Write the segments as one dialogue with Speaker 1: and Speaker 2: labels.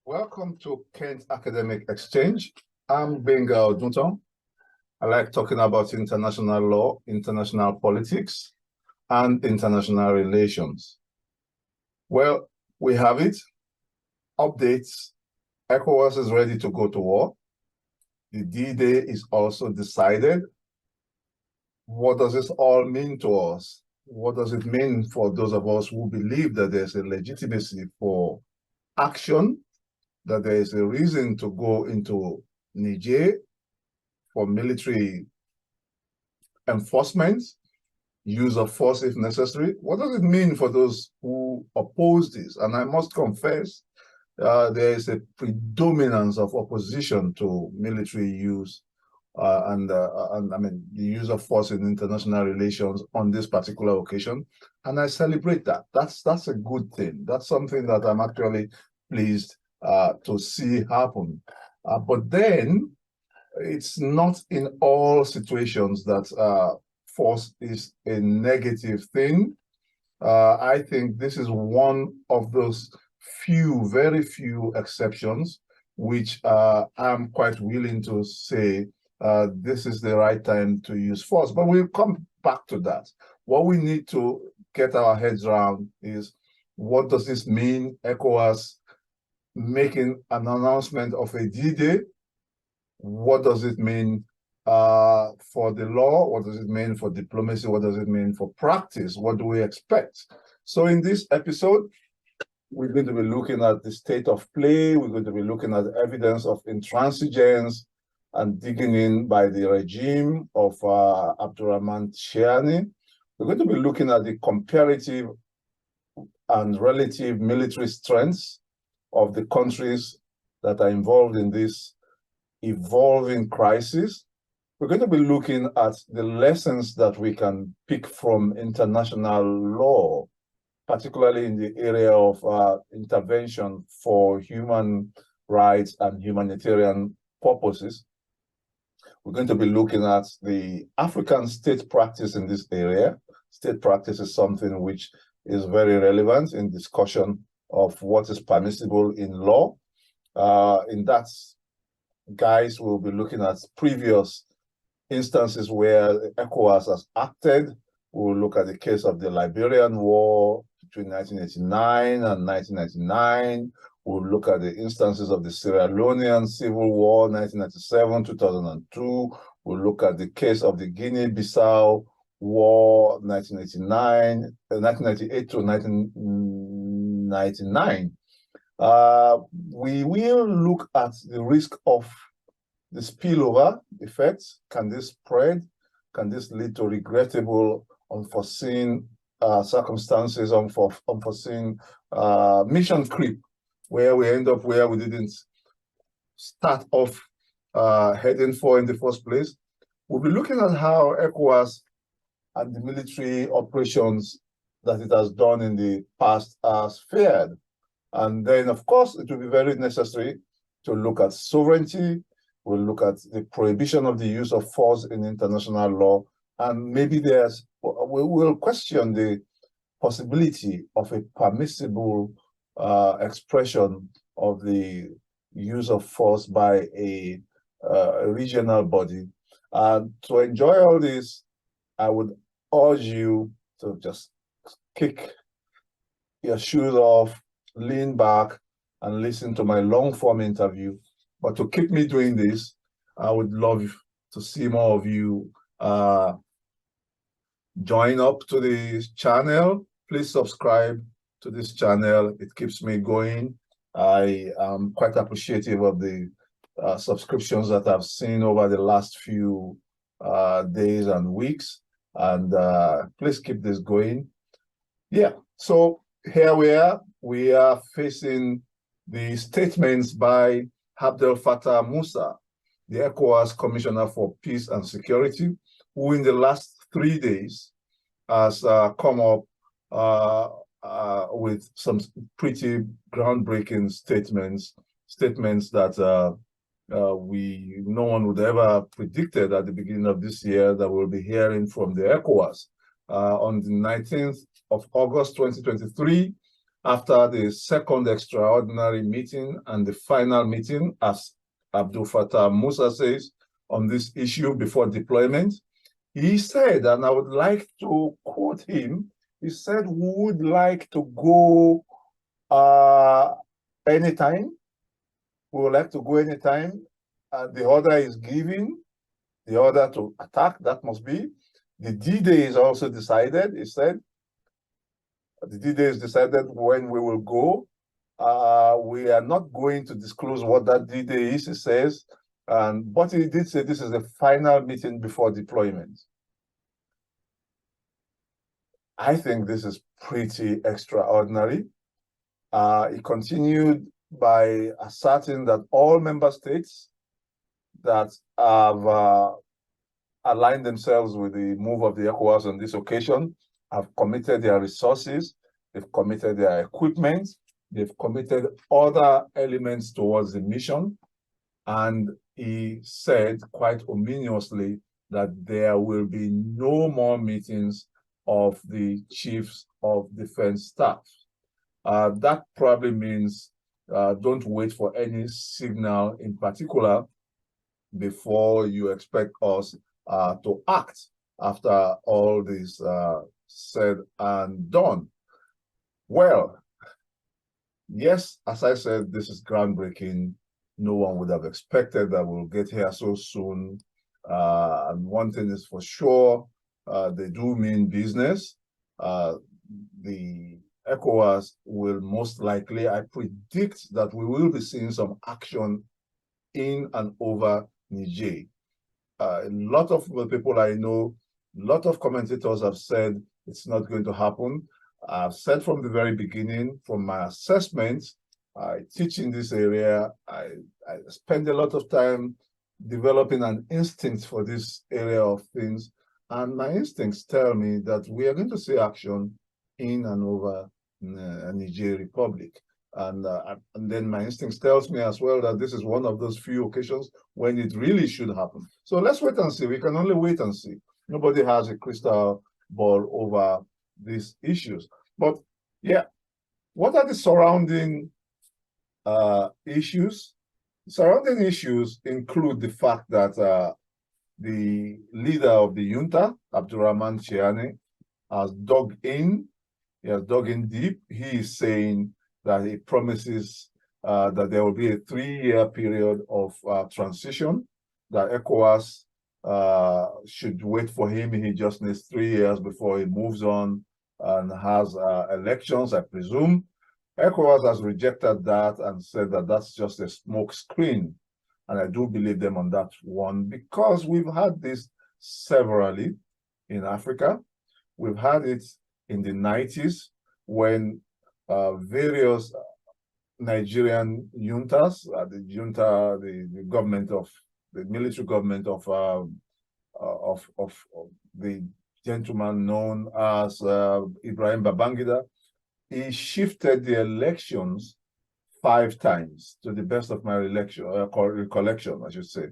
Speaker 1: Welcome to Kent Academic Exchange. I'm Bengazi Junta. I like talking about international law, international politics, and international relations. Well, we have it. Updates. ECOWAS is ready to go to war. The D-Day is also decided. What does this all mean to us? What does it mean for those of us who believe that there's a legitimacy for action, that there is a reason to go into Niger for military enforcement, use of force if necessary? What does it mean for those who oppose this? And I must confess, there is a predominance of opposition to military use and I mean the use of force in international relations on this particular occasion, and I celebrate that. That's a good thing. That's something that I'm actually pleased to see happen. But then it's not in all situations that force is a negative thing. I think this is one of those very few exceptions, which I'm quite willing to say this is the right time to use force. But we'll come back to that. What we need to get our heads around is, what does this mean? ECOWAS making an announcement of a D-Day. What does it mean for the law? What does it mean for diplomacy? What does it mean for practice? What do we expect? So in this episode, we're going to be looking at the state of play. We're going to be looking at evidence of intransigence and digging in by the regime of Abdourahamane Tchiani. We're going to be looking at the comparative and relative military strengths of the countries that are involved in this evolving crisis. We're going to be looking at the lessons that we can pick from international law, particularly in the area of intervention for human rights and humanitarian purposes. We're going to be looking at the African state practice in this area. State practice is something which is very relevant in discussion of what is permissible in law. In that, guys, we'll be looking at previous instances where ECOWAS has acted. We'll look at the case of the Liberian War between 1989 and 1999. We'll look at the instances of the Sierra Leonean Civil War, 1997, 2002. We'll look at the case of the Guinea-Bissau War, 1998 to 1999. We will look at the risk of the spillover effects. Can this spread? Can this lead to regrettable, unforeseen circumstances, unforeseen mission creep, where we end up where we didn't start off heading for in the first place? We'll be looking at how ECOWAS and the military operations that it has done in the past has fared. And then, of course, it will be very necessary to look at sovereignty. We'll look at the prohibition of the use of force in international law. And maybe we will question the possibility of a permissible expression of the use of force by a regional body. And to enjoy all this, I would urge you to just kick your shoes off, lean back, and listen to my long-form interview. But to keep me doing this, I would love to see more of you join up to the channel. Please subscribe to this channel. It keeps me going. I am quite appreciative of the subscriptions that I've seen over the last few days and weeks. And please keep this going. Yeah, so here we are facing the statements by Abdel Fattah Musah, the ECOWAS Commissioner for Peace and Security, who in the last 3 days has come up with some pretty groundbreaking statements that no one would ever predicted at the beginning of this year that we'll be hearing from the ECOWAS. On the 19th of August 2023, after the second extraordinary meeting and the final meeting, as Abdul Fatah Musah says, on this issue before deployment. He said, and I would like to quote him, he said, we would like to go anytime. We would like to go anytime. The order is given, the order to attack, that must be. The D-Day is also decided, he said. The D-Day is decided when we will go. We are not going to disclose what that D-Day is, he says. But he did say this is the final meeting before deployment. I think this is pretty extraordinary. He continued by asserting that all member states that have aligned themselves with the move of the ECOWAS on this occasion have committed their resources, they've committed their equipment, they've committed other elements towards the mission. And he said quite ominously that there will be no more meetings of the chiefs of defense staff. That probably means don't wait for any signal in particular before you expect us to act after all this said and done. Well, yes, as I said, this is groundbreaking. No one would have expected that we'll get here so soon. And one thing is for sure, they do mean business. The ECOWAS will most likely, I predict that we will be seeing some action in and over Niger. A lot of people I know, a lot of commentators have said it's not going to happen. I've said from the very beginning, from my assessment, I teach in this area, I spend a lot of time developing an instinct for this area of things, and my instincts tell me that we are going to see action in and over Niger Republic. And then my instincts tells me as well that this is one of those few occasions when it really should happen. So let's wait and see. We can only wait and see. Nobody has a crystal ball over these issues. But yeah, what are the surrounding issues? Surrounding issues include the fact that the leader of the Junta, Abdourahamane Tchiani, has dug in. He has dug in deep. He is saying that he promises that there will be a 3-year period of transition, that ECOWAS should wait for him. He just needs 3 years before he moves on and has elections, I presume. ECOWAS has rejected that and said that that's just a smoke screen. And I do believe them on that one, because we've had this severally in Africa. We've had it in the 90s when various Nigerian juntas, the junta, the government of the military government of the gentleman known as Ibrahim Babangida, he shifted the elections 5 times, to the best of my recollection, I should say.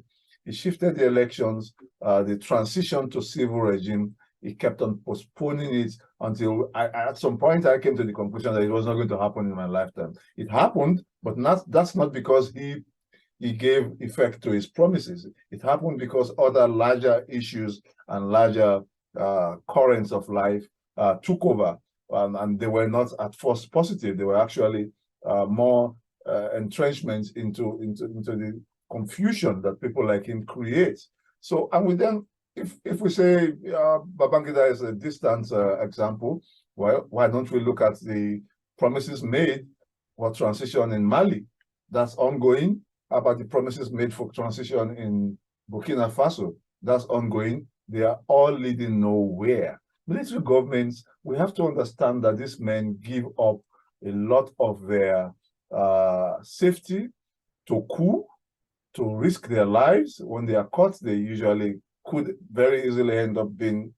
Speaker 1: He shifted the elections, the transition to civil regime. He kept on postponing it until at some point I came to the conclusion that it was not going to happen in my lifetime. It happened, but that's not because he gave effect to his promises. It happened because other larger issues and larger currents of life took over, and they were not at first positive. They were actually more entrenchments into the confusion that people like him create. So, and with them, if we say Babangida is a distant example, well, why don't we look at the promises made for transition in Mali? That's ongoing. How about the promises made for transition in Burkina Faso? That's ongoing. They are all leading nowhere. Military governments, we have to understand that these men give up a lot of their safety to coup, to risk their lives. When they are caught, they usually could very easily end up being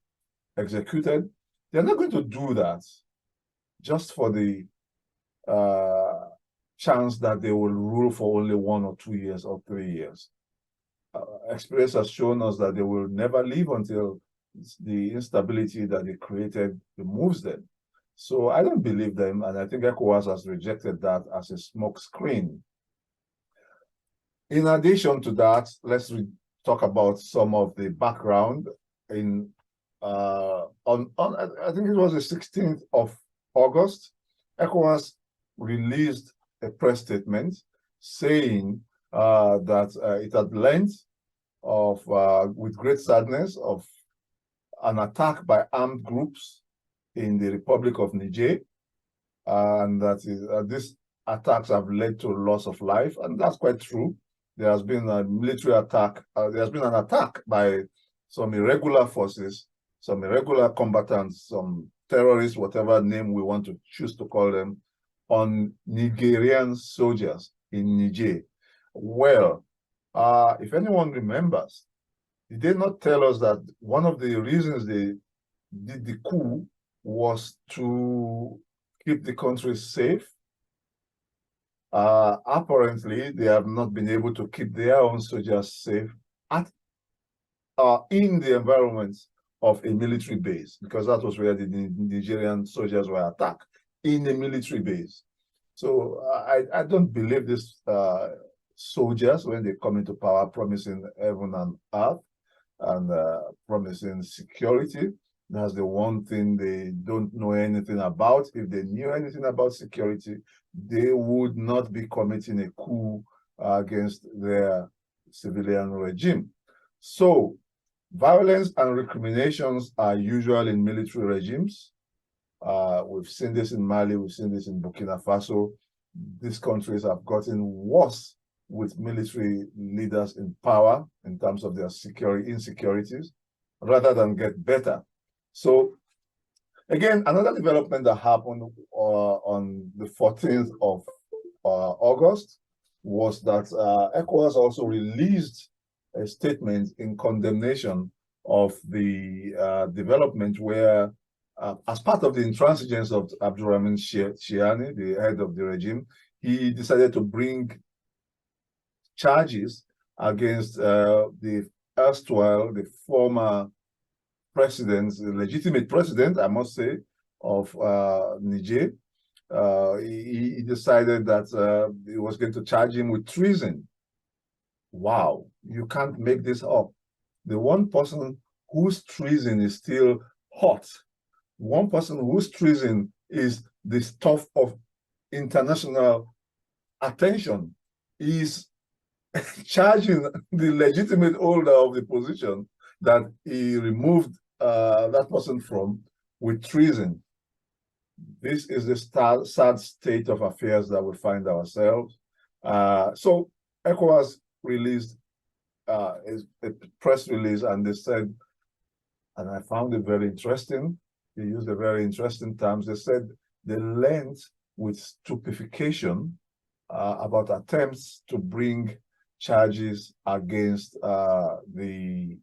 Speaker 1: executed. They're not going to do that just for the chance that they will rule for only 1 or 2 years or 3 years. Experience has shown us that they will never leave until the instability that they created removes them. So I don't believe them, and I think ECOWAS has rejected that as a smokescreen. In addition to that, let's talk about some of the background. I think it was the 16th of August, ECOWAS released a press statement saying that it had learned of, with great sadness, of an attack by armed groups in the Republic of Niger, and that these attacks have led to loss of life, and that's quite true. There has been a military attack. There has been an attack by some irregular forces, some irregular combatants, some terrorists, whatever name we want to choose to call them, on Nigerian soldiers in Niger. Well, if anyone remembers, did they not tell us that one of the reasons they did the coup was to keep the country safe? Apparently, they have not been able to keep their own soldiers safe in the environment of a military base, because that was where the Nigerian soldiers were attacked, in a military base. So I don't believe these soldiers, when they come into power, promising heaven and earth and promising security. That's the one thing they don't know anything about. If they knew anything about security, they would not be committing a coup against their civilian regime. So violence and recriminations are usual in military regimes. We've seen this in Mali, we've seen this in Burkina Faso. These countries have gotten worse with military leaders in power in terms of their insecurities, rather than get better. So again, another development that happened on the 14th of August was that ECOWAS also released a statement in condemnation of the development where, as part of the intransigence of Abdourahamane Tchiani, the head of the regime, he decided to bring charges against the former president, the legitimate president, I must say, of Niger. He decided that he was going to charge him with treason. Wow, you can't make this up. The one person whose treason is still hot, one person whose treason is the stuff of international attention, is charging the legitimate holder of the position that he removed that person from with treason. This is the sad state of affairs that we find ourselves. So ECOWAS released a press release, and they said, and I found it very interesting, they used a very interesting terms. They said they learned with stupefaction about attempts to bring charges against the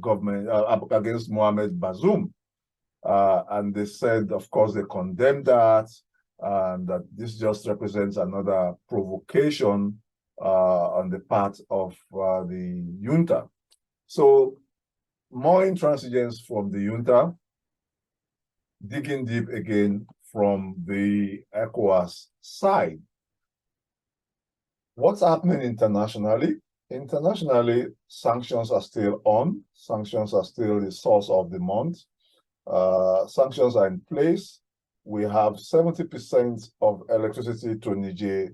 Speaker 1: government, against Mohamed Bazoum. And they said, of course, they condemned that, and that this just represents another provocation on the part of the junta. So more intransigence from the junta, digging deep again from the ECOWAS side. What's happening internationally? Internationally, sanctions are still on. Sanctions are still the source of the month. Sanctions are in place. We have 70% of electricity to Niger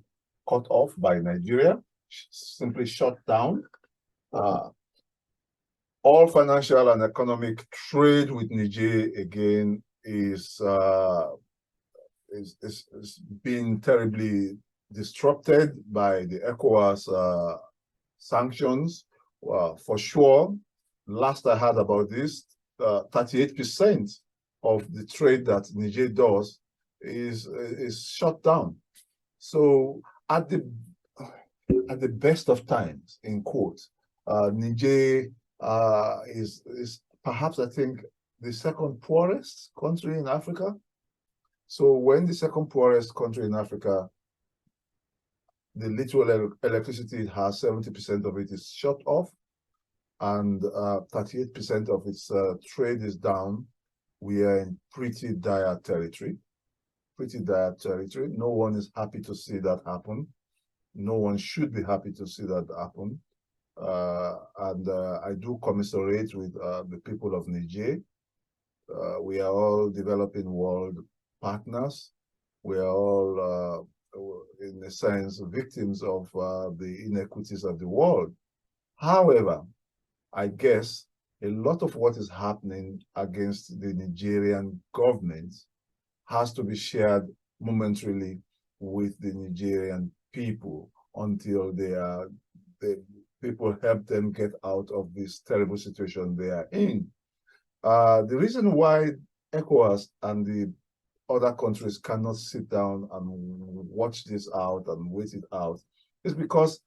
Speaker 1: cut off by Nigeria, simply shut down. All financial and economic trade with Niger, again, is being terribly disrupted by the ECOWAS sanctions. For sure, last I heard about this, 38% of the trade that Niger does is shut down. So at the best of times, in quotes, Niger is perhaps, I think, the second poorest country in Africa. So when the second poorest country in Africa, the little electricity it has, 70% of it is shut off, and 38% of its trade is down, we are in pretty dire territory. pretty dire territory. No one is happy to see that happen. No one should be happy to see that happen. And I do commiserate with the people of Niger. We are all developing world partners. We are all, in a sense, victims of the inequities of the world. However, I guess a lot of what is happening against the Nigerian government has to be shared momentarily with the Nigerian people until the people help them get out of this terrible situation they are in. The reason why ECOWAS and the other countries cannot sit down and watch this out and wait it out is because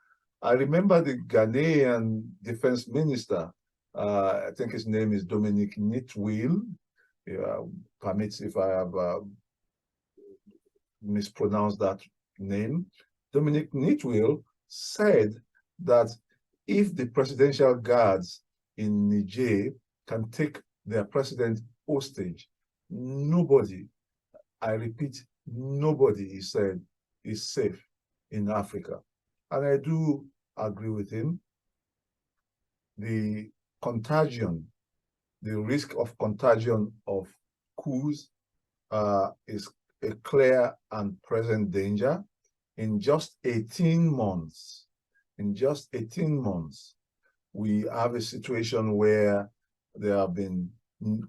Speaker 1: I remember the Ghanaian defense minister, I think his name is Dominic Nitwil, permits if I have mispronounced that name. Dominic Nitwil said that if the presidential guards in Niger can take their president hostage, nobody, I repeat, nobody, he said, is safe in Africa. And I do agree with him. The contagion, the risk of contagion of coups is a clear and present danger. In just 18 months, we have a situation where there have been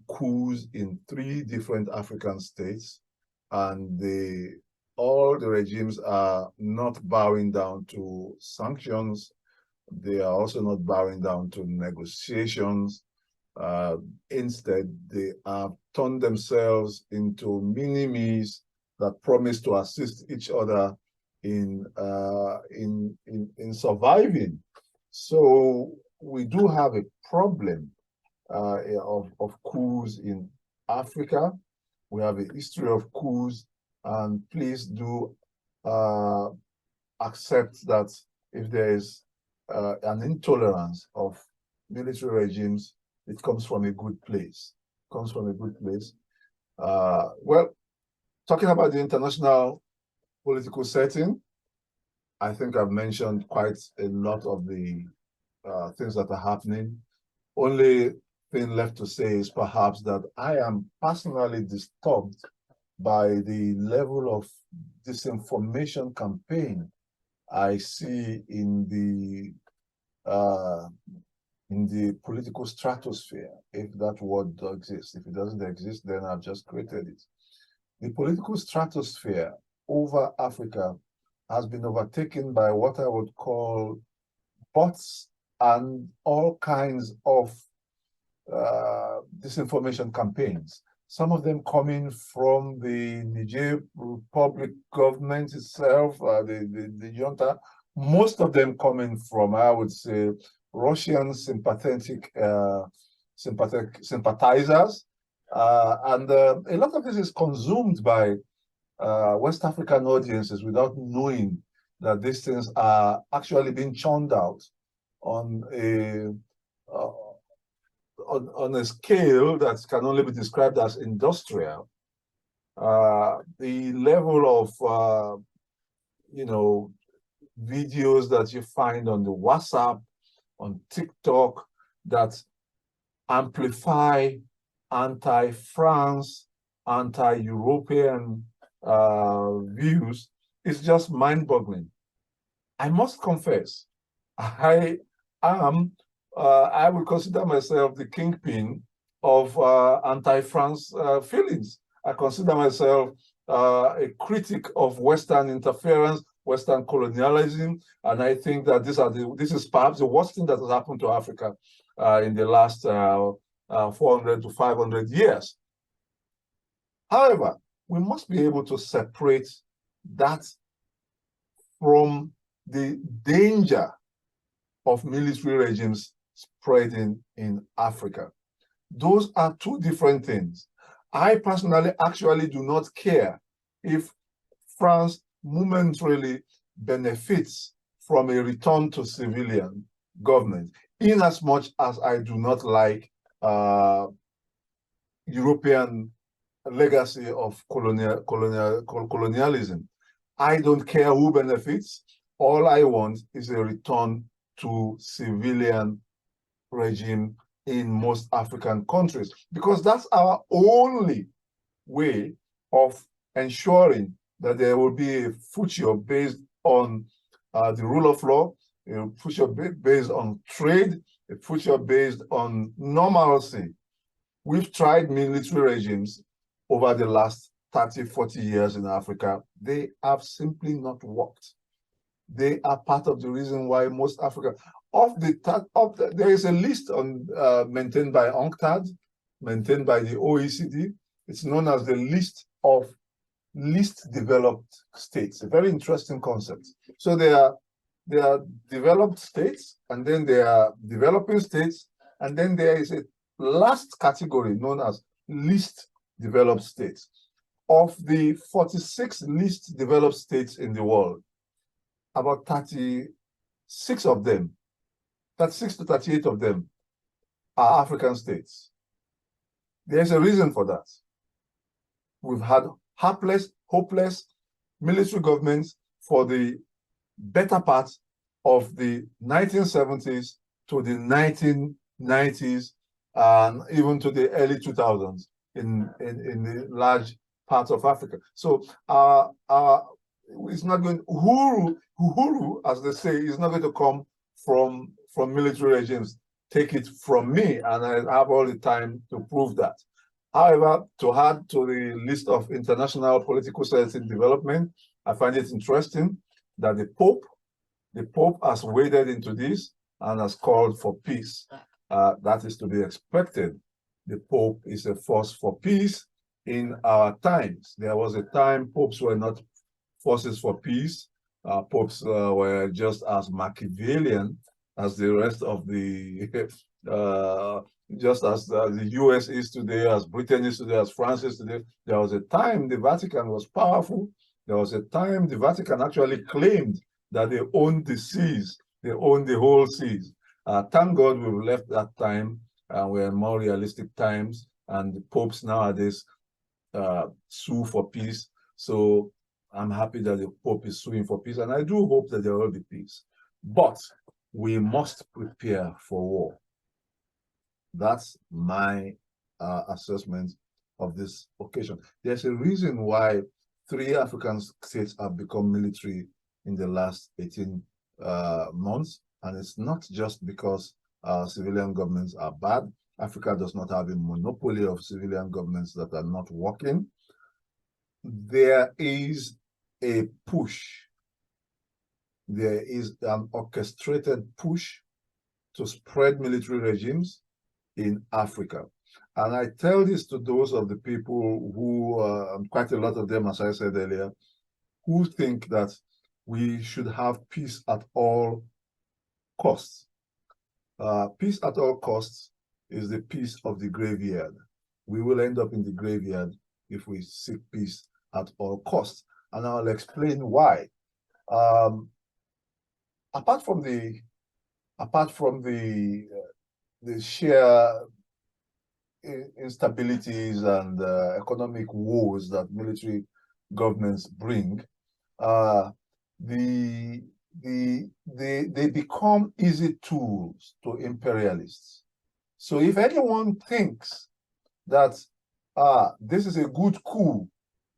Speaker 1: coups in 3 different African states, and all the regimes are not bowing down to sanctions. They are also not bowing down to negotiations. Instead, they have turned themselves into mini-me's that promise to assist each other in surviving. So we do have a problem of coups in Africa. We have a history of coups, and please do accept that if there is an intolerance of military regimes, it comes from a good place. It comes from a good place. Well, talking about the international political setting, I think I've mentioned quite a lot of the things that are happening. Only thing left to say is perhaps that I am personally disturbed by the level of disinformation campaign I see in the political stratosphere, if that word exists. If it doesn't exist, then I've just created it. The political stratosphere over Africa has been overtaken by what I would call bots and all kinds of disinformation campaigns. Some of them coming from the Niger Republic government itself, the Junta. Most of them coming from, I would say, Russian sympathizers. And a lot of this is consumed by West African audiences without knowing that these things are actually being churned out on a scale that can only be described as industrial. The level of videos that you find on the WhatsApp, on TikTok, that amplify anti-France, anti-European views is just mind-boggling. I must confess, I would consider myself the kingpin of anti-France feelings. I consider myself a critic of Western interference, Western colonialism, and I think that this is perhaps the worst thing that has happened to Africa in the last 400 to 500 years. However, we must be able to separate that from the danger of military regimes spreading in Africa. Those are 2 different things. I personally actually do not care if France momentarily benefits from a return to civilian government, in as much as I do not like European legacy of colonialism. I don't care who benefits. All I want is a return to civilian regime in most African countries, because that's our only way of ensuring that there will be a future based on the rule of law, a future based on trade, a future based on normalcy. We've tried military regimes over the last 30, 40 years in Africa. They have simply not worked. They are part of the reason why most Africa, there is a list on maintained by UNCTAD, maintained by the OECD. It's known as the list of least developed states. A very interesting concept. So there are developed states, and then there are developing states, and then there is a last category known as least developed states. Of the 46 least developed states in the world, about 36 of them, 36 to 38 of them are African states. There's a reason for that. We've had hopeless military governments for the better part of the 1970s to the 1990s and even to the early 2000s in the large parts of Africa. So it's not going, Uhuru, as they say, is not going to come from military regimes. Take it from me, and I have all the time to prove that. However, to add to the list of international political states in development, I find it interesting that the Pope has waded into this and has called for peace. That is to be expected. The Pope is a force for peace in our times. There was a time popes were not forces for peace. Popes were just as Machiavellian as the rest of the, just as the US is today, as Britain is today, as France is today. There was a time the Vatican was powerful. There was a time the Vatican actually claimed that they owned the seas. They owned the whole seas. Thank God we've left that time, and we're in more realistic times, and the popes nowadays sue for peace. So I'm happy that the Pope is suing for peace, and I do hope that there will be peace. But we must prepare for war. That's my assessment of this occasion. There's a reason why 3 African states have become military in the last 18 months, and it's not just because civilian governments are bad. Africa does not have a monopoly of civilian governments that are not working. There is a push. There is an orchestrated push to spread military regimes in Africa. And I tell this to those of the people who, quite a lot of them, as I said earlier, who think that we should have peace at all costs. Peace at all costs is the peace of the graveyard. We will end up in the graveyard if we seek peace at all costs. And I'll explain why. Apart from the sheer instabilities and economic woes that military governments bring, they become easy tools to imperialists. So if anyone thinks that this is a good coup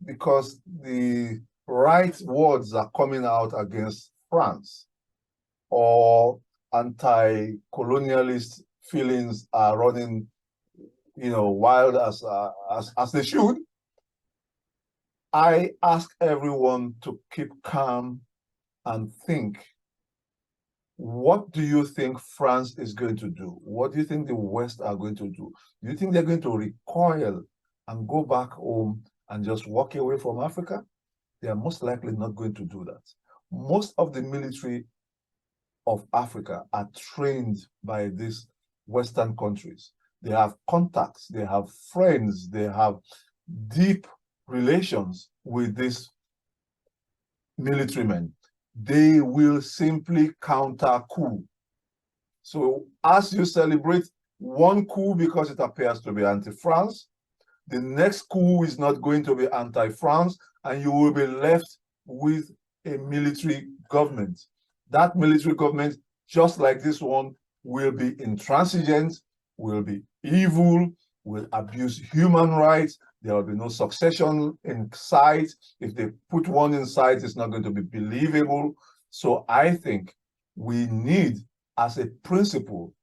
Speaker 1: because the right words are coming out against France, or anti-colonialist feelings are running, wild as they should, I ask everyone to keep calm and think. What do you think France is going to do? What do you think the West are going to do? Do you think they're going to recoil and go back home and just walk away from Africa? They are most likely not going to do that. Most of the military of Africa are trained by these Western countries. They have contacts, they have friends, they have deep relations with these military men. They will simply counter coup. So as you celebrate one coup because it appears to be anti-France, The next coup is not going to be anti-France, and you will be left with a military government. That military government, just like this one, will be intransigent, will be evil, will abuse human rights. There will be no succession in sight. If they put one in sight, it's not going to be believable. So I think we need, as a principle,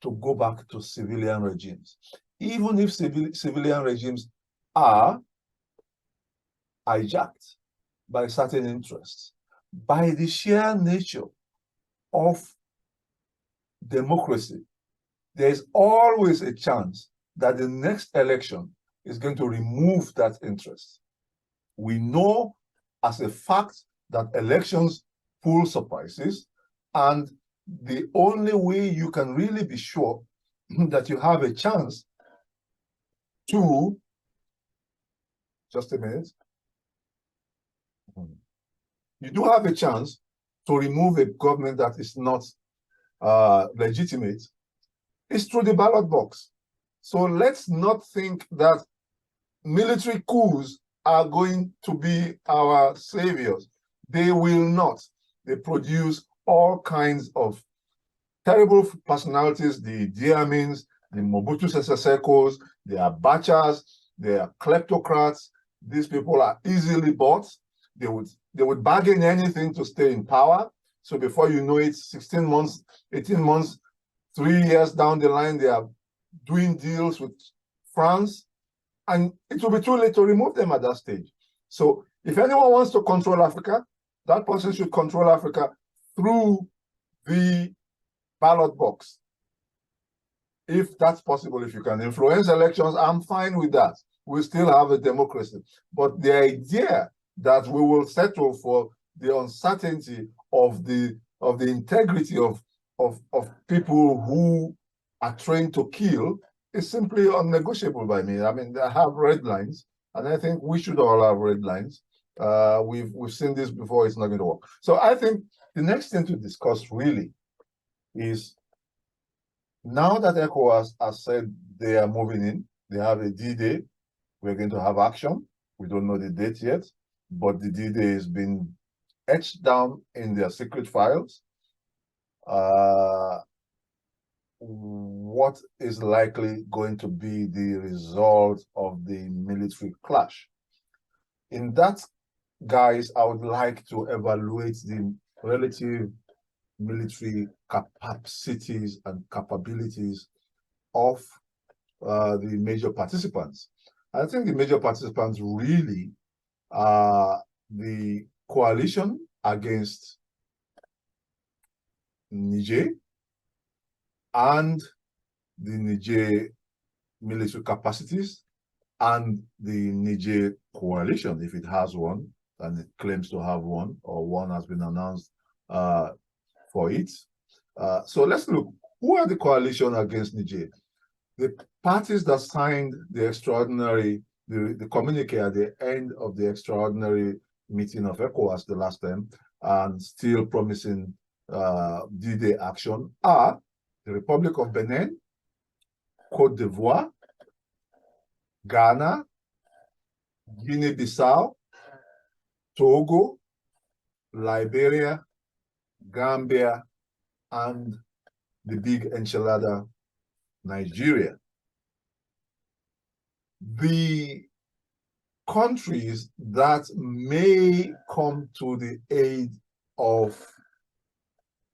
Speaker 1: to go back to civilian regimes. Even if civilian regimes are hijacked by certain interests, by the sheer nature of democracy, there's always a chance that the next election is going to remove that interest. We know as a fact that elections pull surprises, and the only way you can really be sure that you have a chance to, just a minute, you do have a chance to remove a government that is not legitimate, is through the ballot box. So let's not think that military coups are going to be our saviors. They will not. They produce all kinds of terrible personalities, the Idi Amins, the Mobutu Sese Sekos, they are bachas, they are kleptocrats. These people are easily bought. They would bargain anything to stay in power. So before you know it, 16 months, 18 months, 3 years down the line, they are doing deals with France, and it will be too late to remove them at that stage. So if anyone wants to control Africa, that person should control Africa through the ballot box. If that's possible, if you can influence elections, I'm fine with that. We still have a democracy. But the idea that we will settle for the uncertainty of the integrity of people who are trained to kill is simply unnegotiable by me. I mean, I have red lines, and I think we should all have red lines. We've seen this before, it's not going to work. So I think the next thing to discuss really is, now that ECOWAS has said they are moving in, they have a D-Day, we're going to have action. We don't know the date yet, but the D-Day has been etched down in their secret files. What is likely going to be the result of the military clash? In that, guys, I would like to evaluate the relative military capacities and capabilities of the major participants. I think the major participants really are the coalition against Niger and the Niger military capacities and the Niger coalition, if it has one, and it claims to have one, or one has been announced for it. So let's look, who are the coalition against Niger? The parties that signed the extraordinary, the communique at the end of the extraordinary meeting of ECOWAS the last time, and still promising D-Day action, are the Republic of Benin, Côte d'Ivoire, Ghana, Guinea-Bissau, Togo, Liberia, Gambia, and the big enchilada, Nigeria. The countries that may come to the aid of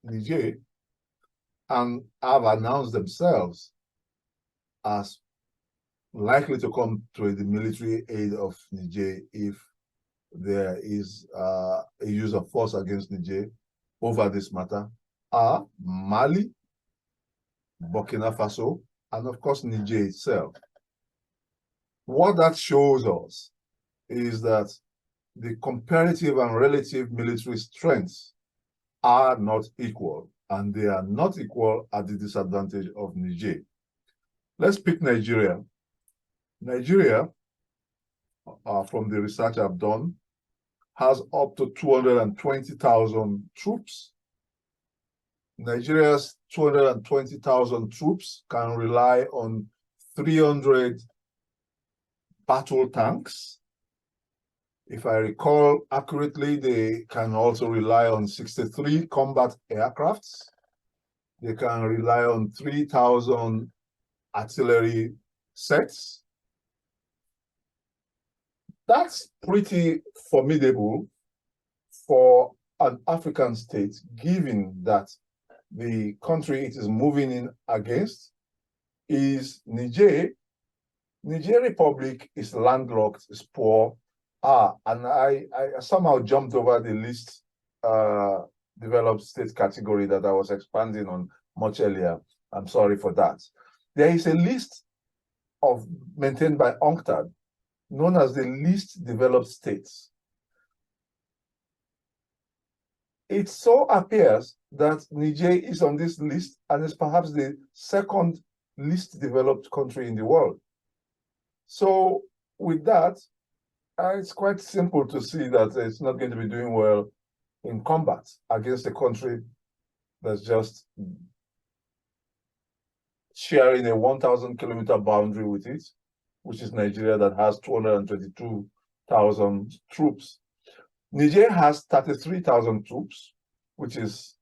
Speaker 1: Niger and have announced themselves as likely to come to the military aid of Niger if there is a use of force against Niger over this matter are Mali, Burkina Faso, and of course Niger itself. What that shows us is that the comparative and relative military strengths are not equal, and they are not equal at the disadvantage of Niger. Let's pick Nigeria. Nigeria, from the research I've done, has up to 220,000 troops. Nigeria's 220,000 troops can rely on 300 battle tanks. If I recall accurately, they can also rely on 63 combat aircrafts. They can rely on 3,000 artillery sets. That's pretty formidable for an African state, given that the country it is moving in against is Niger. Niger Republic is landlocked, is poor. And I somehow jumped over the least developed state category that I was expanding on much earlier. I'm sorry for that. There is a list maintained by UNCTAD known as the least developed states. It so appears that Niger is on this list and is perhaps the second least developed country in the world. So with that, it's quite simple to see that it's not going to be doing well in combat against a country that's just sharing a 1,000-kilometer boundary with it, which is Nigeria, that has 222,000 troops. Niger has 33,000 troops, which is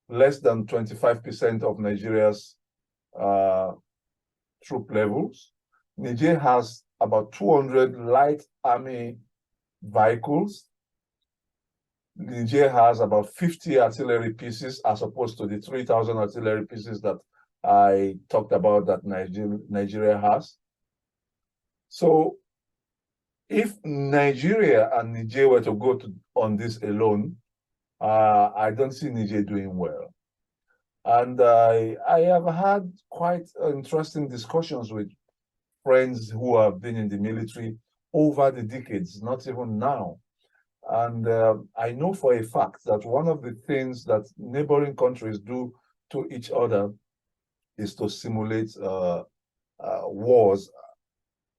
Speaker 1: less than 25% of Nigeria's troop levels. Niger has about 200 light army vehicles. Niger has about 50 artillery pieces as opposed to the 3,000 artillery pieces that I talked about that Nigeria has. So if Nigeria and Niger were to go on this alone, I don't see Niger doing well. And I have had quite interesting discussions with friends who have been in the military over the decades, not even now. And I know for a fact that one of the things that neighboring countries do to each other is to simulate wars,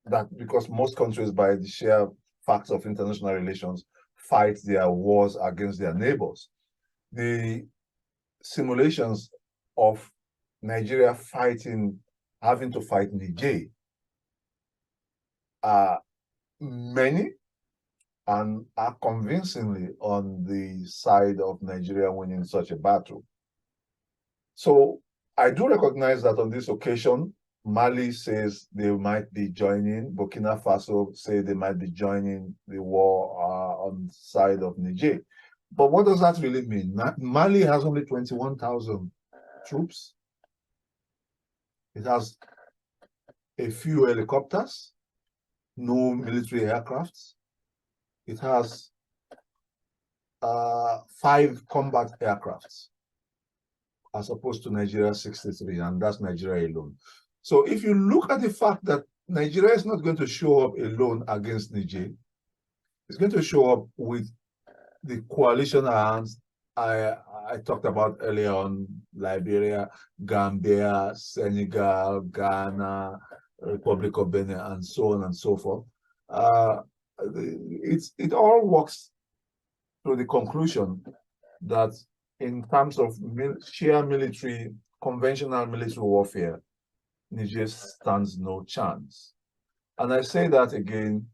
Speaker 1: that because most countries, by the sheer facts of international relations, fight their wars against their neighbors. The simulations of Nigeria having to fight Niger are many and are convincingly on the side of Nigeria winning such a battle. So I do recognize that on this occasion, Mali says they might be joining, Burkina Faso say they might be joining the war on the side of Niger. But what does that really mean? Mali has only 21,000 troops. It has a few helicopters, no military aircrafts. It has 5 combat aircrafts, as opposed to Nigeria's 63, and that's Nigeria alone. So if you look at the fact that Nigeria is not going to show up alone against Niger, it's going to show up with the coalition arms I talked about earlier on: Liberia, Gambia, Senegal, Ghana, Republic of Benin, and so on and so forth. It all works to the conclusion that in terms of sheer conventional military warfare, Niger stands no chance. And I say that again,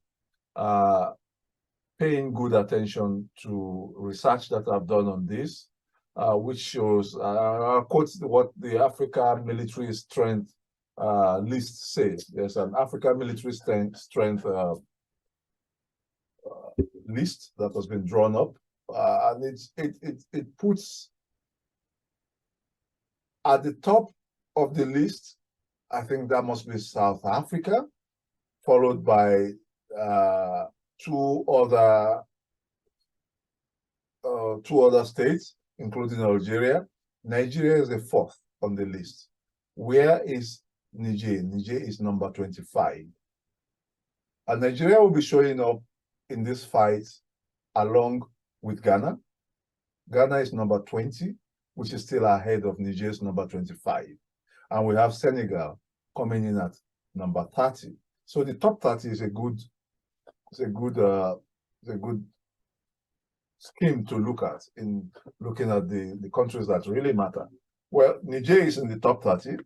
Speaker 1: paying good attention to research that I've done on this, which shows, I'll quote what the Africa Military Strength list says. There's an Africa Military Strength list that has been drawn up, and it puts at the top of the list, I think that must be South Africa, followed by 2 other states, including Algeria. Nigeria is the 4th on the list. Where is Niger? Niger is number 25. And Nigeria will be showing up in this fight along with Ghana. Ghana is number 20, which is still ahead of Niger's number 25. And we have Senegal coming in at number 30. So the top 30 is a good scheme to look at in looking at the countries that really matter. Well, Niger is in the top 30,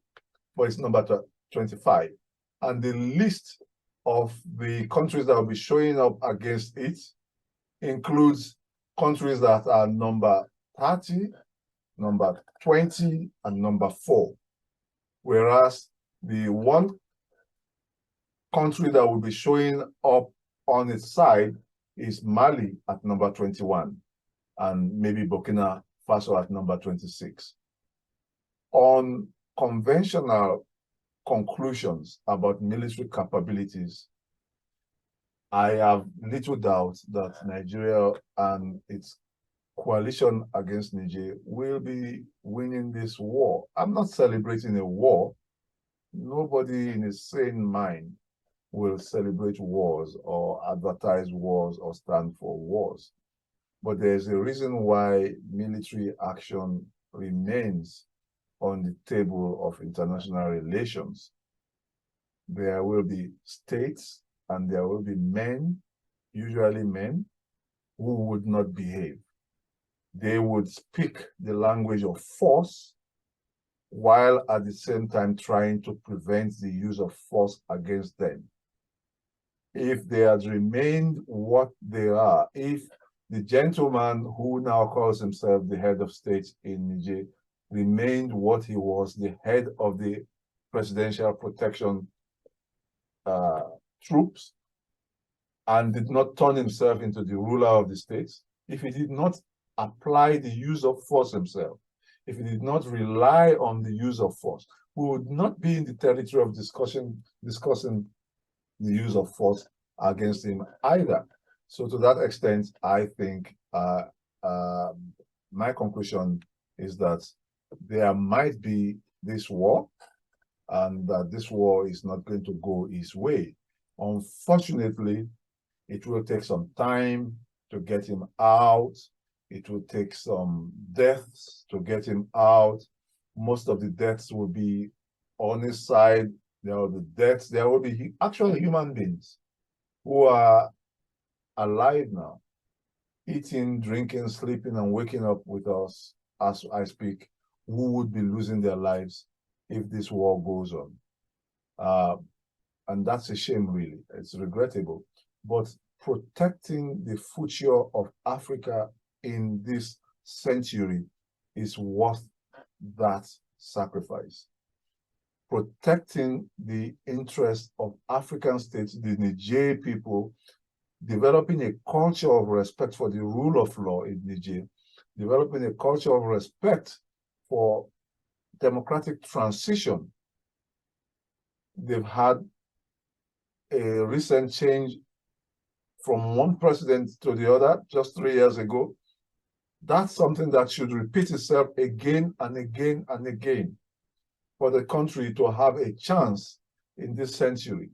Speaker 1: but it's number 25. And the least of the countries that will be showing up against it includes countries that are number 30, number 20, and number 4. Whereas the one country that will be showing up on its side is Mali at number 21, and maybe Burkina Faso at number 26. On conventional conclusions about military capabilities, I have little doubt that Nigeria and its coalition against Niger will be winning this war. I'm not celebrating a war. Nobody in his sane mind will celebrate wars or advertise wars or stand for wars. But there's a reason why military action remains on the table of international relations. There will be states and there will be men, usually men, who would not behave. They would speak the language of force while at the same time trying to prevent the use of force against them. If they had remained what they are, if the gentleman who now calls himself the head of state in Niger remained what he was, the head of the presidential protection troops, and did not turn himself into the ruler of the state, if he did not apply the use of force himself, if he did not rely on the use of force, we would not be in the territory of discussing the use of force against him either. So to that extent, I think my conclusion is that there might be this war, and that this war is not going to go his way. Unfortunately, it will take some time to get him out. It will take some deaths to get him out. Most of the deaths will be on his side. There will be deaths. There will be actual human beings who are alive now, eating, drinking, sleeping, and waking up with us as I speak, who would be losing their lives if this war goes on. And that's a shame, really. It's regrettable. But protecting the future of Africa in this century is worth that sacrifice. Protecting the interests of African states, the Niger people, developing a culture of respect for the rule of law in Niger, developing a culture of respect for democratic transition. They've had a recent change from one president to the other just 3 years ago. That's something that should repeat itself again and again and again for the country to have a chance in this century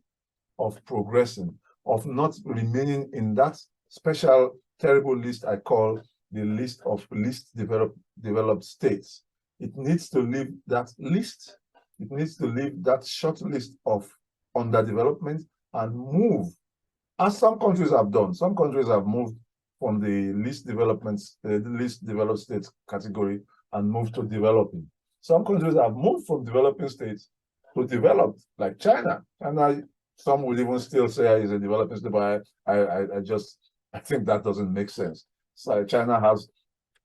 Speaker 1: of progressing, of not remaining in that special terrible list I call the list of least developed states. It needs to leave that list. It needs to leave that short list of underdevelopment and move, as some countries have done. Some countries have moved from the least developed states category and moved to developing. Some countries have moved from developing states to developed, like China. And some would even still say is a developing state, but I think that doesn't make sense. So China has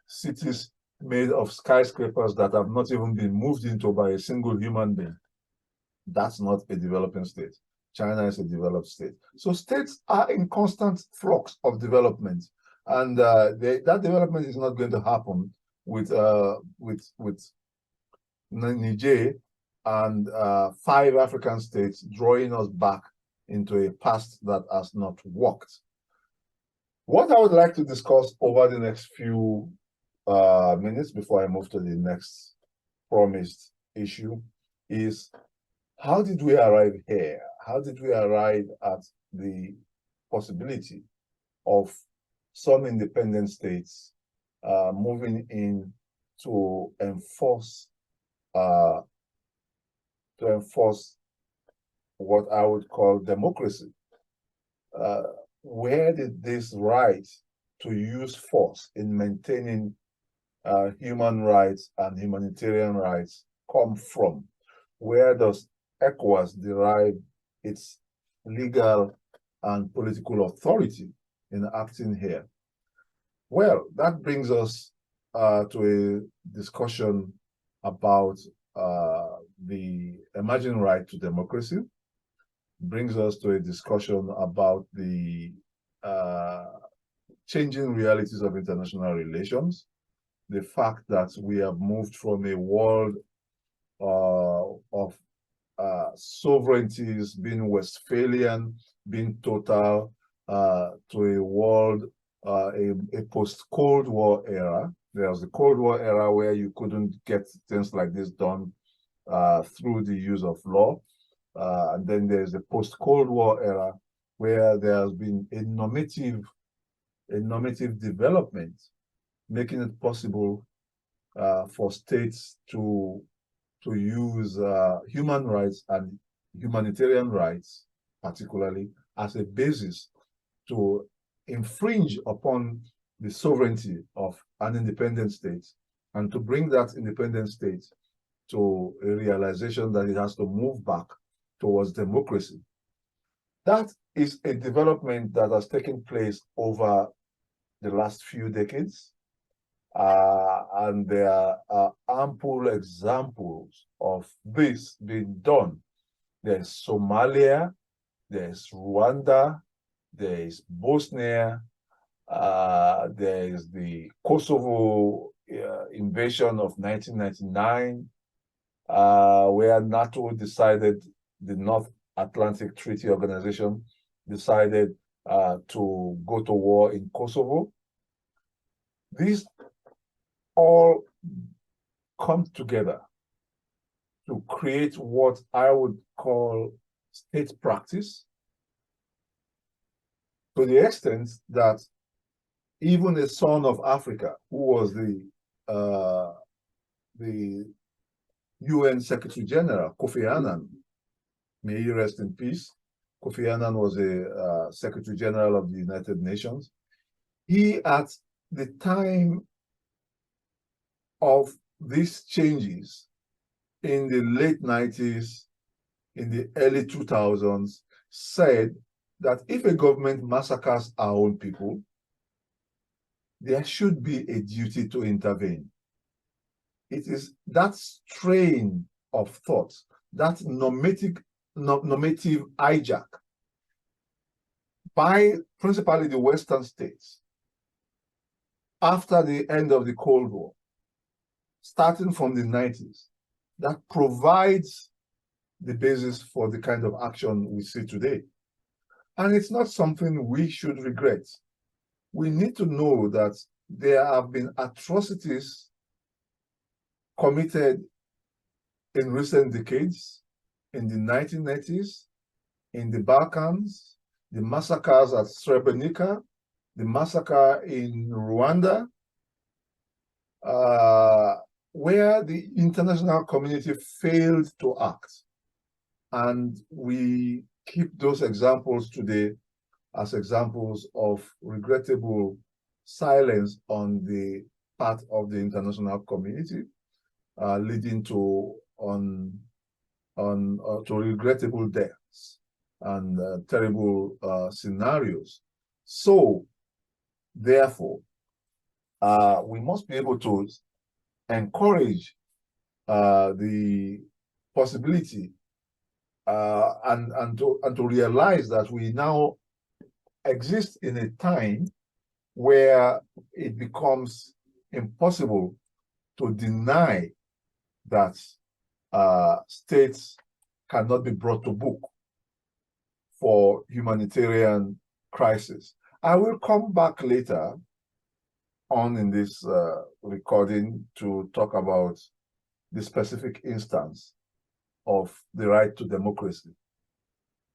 Speaker 1: cities made of skyscrapers that have not even been moved into by a single human being. That's not a developing state. China is a developed state. So states are in constant flux of development, and that development is not going to happen with Niger and 5 African states drawing us back into a past that has not worked. What I would like to discuss over the next few minutes before I move to the next promised issue is, how did we arrive here? How did we arrive at the possibility of some independent states moving in to enforce what I would call democracy? Where did this right to use force in maintaining human rights and humanitarian rights come from? Where does ECOWAS derive its legal and political authority in acting here? Well, that brings us to a discussion about the emerging right to democracy, brings us to a discussion about the changing realities of international relations, the fact that we have moved from a world of sovereignties being Westphalian, being total, to a world, a post-Cold War era. There was the Cold War era where you couldn't get things like this done through the use of law. And then there's the post-Cold War era where there has been a normative development, making it possible for states to use human rights and humanitarian rights, particularly, as a basis to infringe upon the sovereignty of an independent state, and to bring that independent state to a realization that it has to move back towards democracy. That is a development that has taken place over the last few decades. And there are ample examples of this being done. There's Somalia, there's Rwanda, there is Bosnia, there is the Kosovo invasion of 1999, where NATO decided, the North Atlantic Treaty Organization decided to go to war in Kosovo. These all come together to create what I would call state practice, to the extent that even a son of Africa, who was the UN Secretary General, Kofi Annan, may he rest in peace. Kofi Annan was a Secretary General of the United Nations. He, at the time of these changes in the late 90s, in the early 2000s, said that if a government massacres our own people, there should be a duty to intervene. It is that strain of thought, that normative hijack by principally the Western states after the end of the Cold War, starting from the 90s, that provides the basis for the kind of action we see today. And it's not something we should regret. We need to know that there have been atrocities committed in recent decades, in the 1990s, in the Balkans, the massacres at Srebrenica, the massacre in Rwanda, where the international community failed to act. And we keep those examples today as examples of regrettable silence on the part of the international community, leading to regrettable deaths and terrible scenarios. So, therefore, we must be able to encourage the possibility and to realize that we now exist in a time where it becomes impossible to deny that states cannot be brought to book for humanitarian crisis. I will come back later on in this recording to talk about the specific instance of the right to democracy.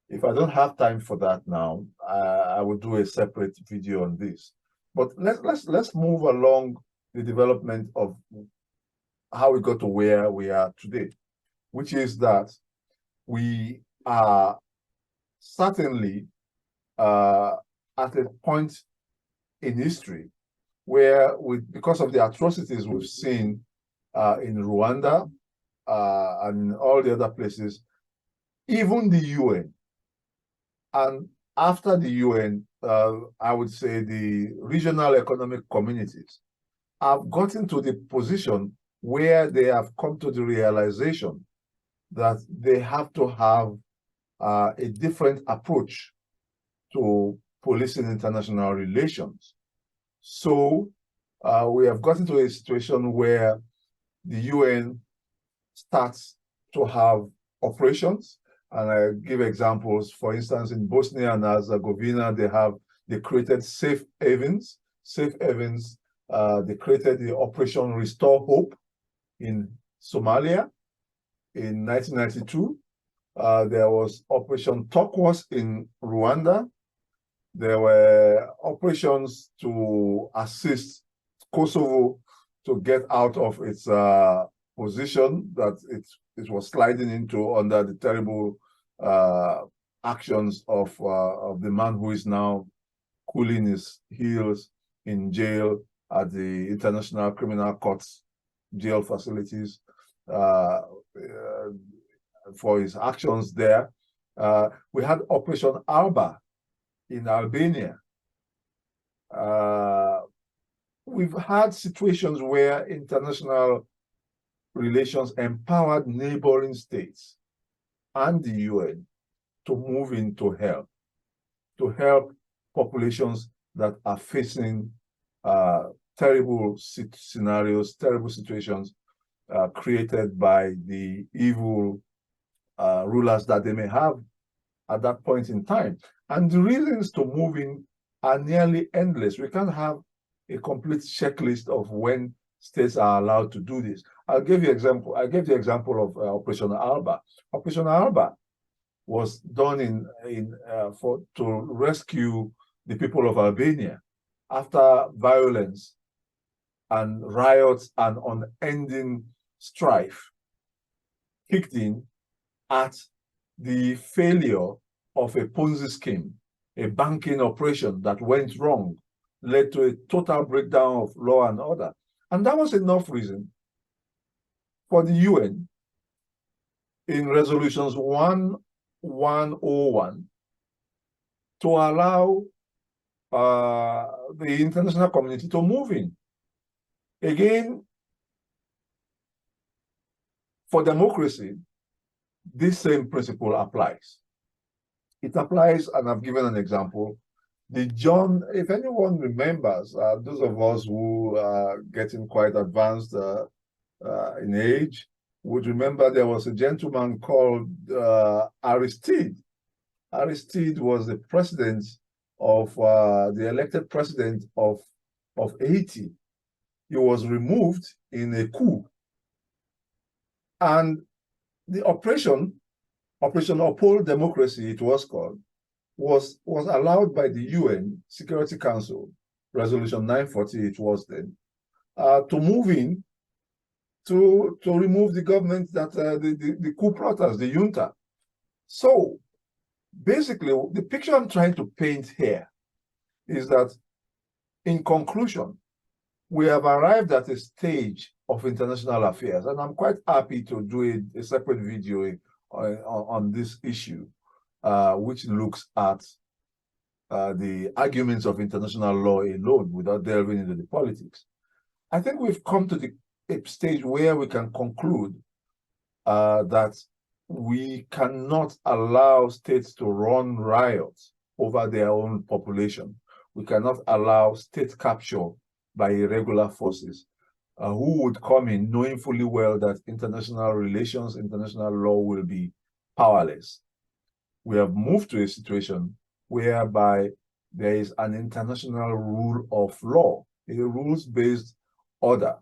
Speaker 1: If I don't have time for that now, I will do a separate video on this. But let's move along the development of how we got to where we are today, which is that we are certainly at a point in history where, because of the atrocities we've seen in Rwanda and in all the other places, even the UN And after the UN, I would say the regional economic communities have gotten to the position where they have come to the realization that they have to have a different approach to policing international relations. So we have gotten to a situation where the UN starts to have operations. And I give examples. For instance, in Bosnia and Herzegovina, they created safe havens. Safe havens. They created the Operation Restore Hope in Somalia in 1992. There was Operation Turquoise in Rwanda. There were operations to assist Kosovo to get out of its position that it was sliding into under the terrible actions of the man who is now cooling his heels in jail at the International Criminal Court's jail facilities for his actions there. We had Operation Alba in Albania. We've had situations where international relations empowered neighboring states and the UN to move in to help populations that are facing terrible scenarios, terrible situations created by the evil rulers that they may have at that point in time. And the reasons to move in are nearly endless. We can't have a complete checklist of when states are allowed to do this. I'll give you example. I gave the example of Operation Alba. Operation Alba was done to rescue the people of Albania after violence and riots and unending strife kicked in at the failure of a Ponzi scheme, a banking operation that went wrong, led to a total breakdown of law and order. And that was enough reason for the UN in resolutions 1101 to allow the international community to move in. Again, for democracy, this same principle applies. It applies, and I've given an example. If anyone remembers, those of us who are getting quite advanced in age would remember there was a gentleman called Aristide. Aristide was the president of the elected president of Haiti. He was removed in a coup. And the Operation Uphold Democracy, it was called, was allowed by the UN Security Council, Resolution 940 it was then, to move in to remove the government that the coup plotters, the Junta. So basically, the picture I'm trying to paint here is that, in conclusion, we have arrived at a stage of international affairs, and I'm quite happy to do a separate video on this issue, which looks at the arguments of international law alone without delving into the politics. I think we've come to a stage where we can conclude that we cannot allow states to run riots over their own population. We cannot allow state capture by irregular forces who would come in knowing fully well that international relations, international law will be powerless. We have moved to a situation whereby there is an international rule of law, a rules-based order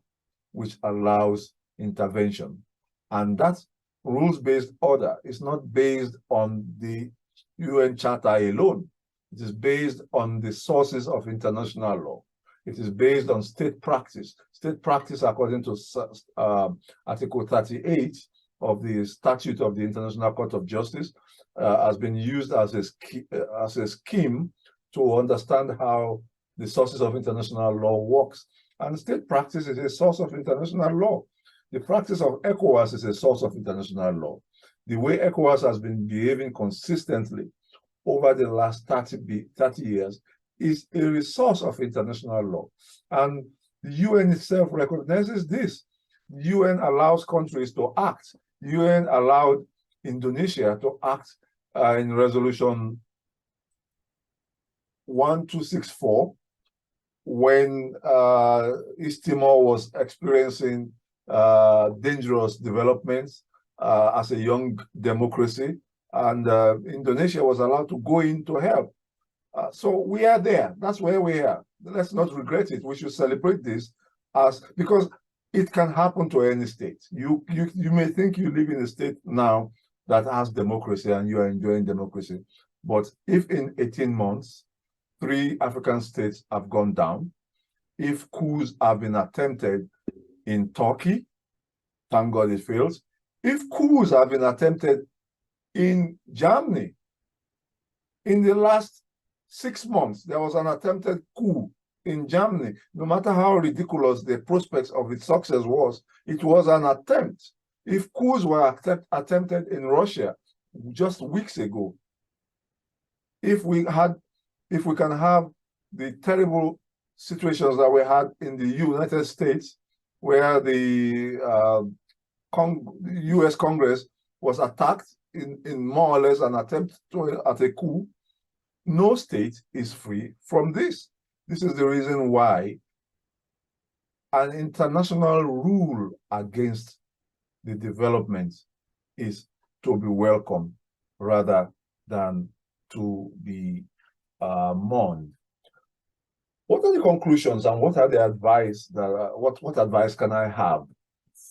Speaker 1: which allows intervention. And that rules-based order is not based on the UN Charter alone. It is based on the sources of international law. It is based on state practice. State practice, according to Article 38 of the Statute of the International Court of Justice, has been used as a scheme to understand how the sources of international law works. And state practice is a source of international law. The practice of ECOWAS is a source of international law. The way ECOWAS has been behaving consistently over the last 30 years is a resource of international law. And the UN itself recognizes this. The UN allows countries to act. The UN allowed Indonesia to act in resolution 1264 when East Timor was experiencing dangerous developments as a young democracy, and Indonesia was allowed to go in to help. So we are there. That's where we are. Let's not regret it. We should celebrate this because it can happen to any state. You may think you live in a state now that has democracy and you are enjoying democracy, but if in 18 months 3 African states have gone down, if coups have been attempted in Turkey, thank God it fails. If coups have been attempted in Germany, in the last 6 months, there was an attempted coup in Germany. No matter how ridiculous the prospects of its success was, it was an attempt. If coups were attempted in Russia just weeks ago, if we can have the terrible situations that we had in the United States, where the US Congress was attacked in more or less an attempt at a coup, no state is free from this. This is the reason why an international rule against the development is to be welcomed rather than to be mourned. What are the conclusions and what are the advice that what advice can I have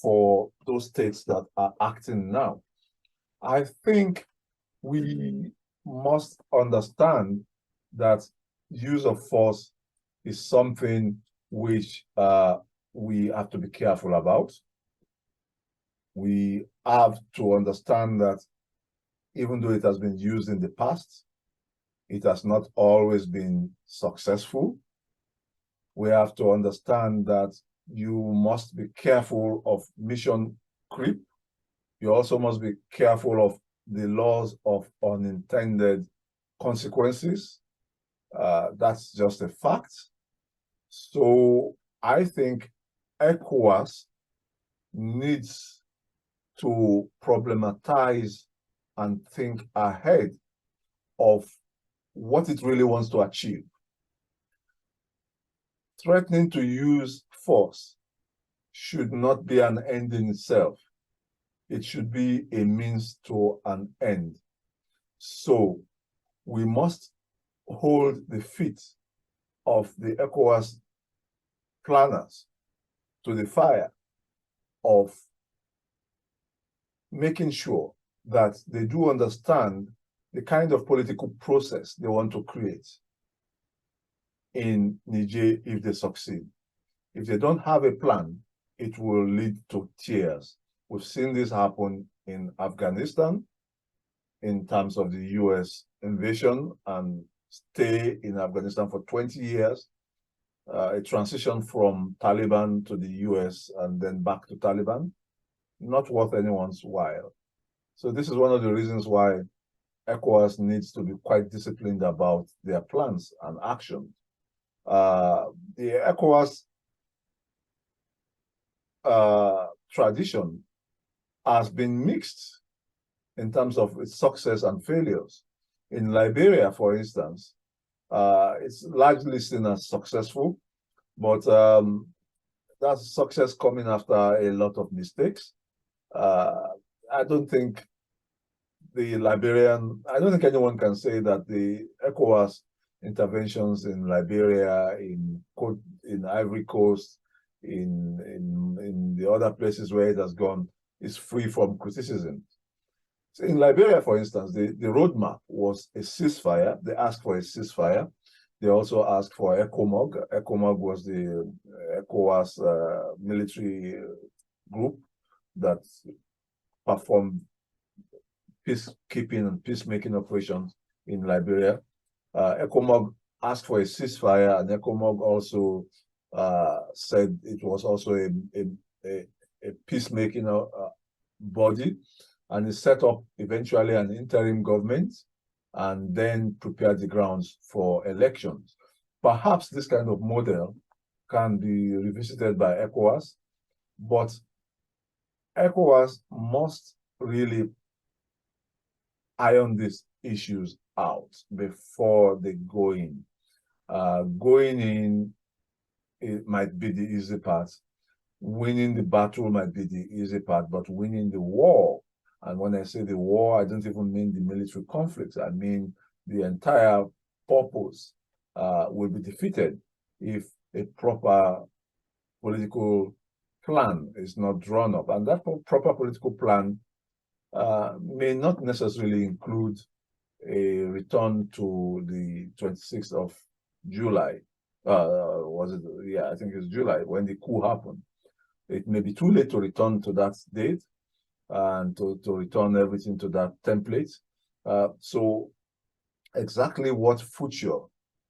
Speaker 1: for those states that are acting now? I think we must understand that use of force is something which we have to be careful about. We have to understand that even though it has been used in the past, it has not always been successful. We have to understand that you must be careful of mission creep. You also must be careful of the laws of unintended consequences. That's just a fact. So I think ECOWAS needs to problematize and think ahead of what it really wants to achieve. Threatening to use force should not be an end in itself. It should be a means to an end. So we must hold the feet of the ECOWAS planners to the fire of making sure that they do understand the kind of political process they want to create in Niger if they succeed. If they don't have a plan, it will lead to tears. We've seen this happen in Afghanistan in terms of the US invasion and stay in Afghanistan for 20 years, a transition from Taliban to the US and then back to Taliban, not worth anyone's while. So this is one of the reasons why ECOWAS needs to be quite disciplined about their plans and actions. The ECOWAS tradition has been mixed in terms of its success and failures. In Liberia, for instance, it's largely seen as successful, but that's success coming after a lot of mistakes. I don't think anyone can say that the ECOWAS interventions in Liberia, in Ivory Coast, in the other places where it has gone, is free from criticism. So in Liberia, for instance, the roadmap was a ceasefire. They asked for a ceasefire. They also asked for ECOMOG. ECOMOG was the ECOWAS military group that performed peacekeeping and peacemaking operations in Liberia. ECOMOG asked for a ceasefire, and ECOMOG also said it was also a peacemaking body, and it set up eventually an interim government and then prepare the grounds for elections. Perhaps this kind of model can be revisited by ECOWAS, but ECOWAS must really iron these issues out before they go in. Going in, it might be the easy part. Winning the battle might be the easy part, but winning the war, and when I say the war, I don't even mean the military conflict. I mean the entire purpose will be defeated if a proper political plan is not drawn up. And that proper political plan may not necessarily include a return to the 26th of July. Was it? Yeah, I think it's July when the coup happened. It may be too late to return to that date and to return everything to that template. So exactly what future,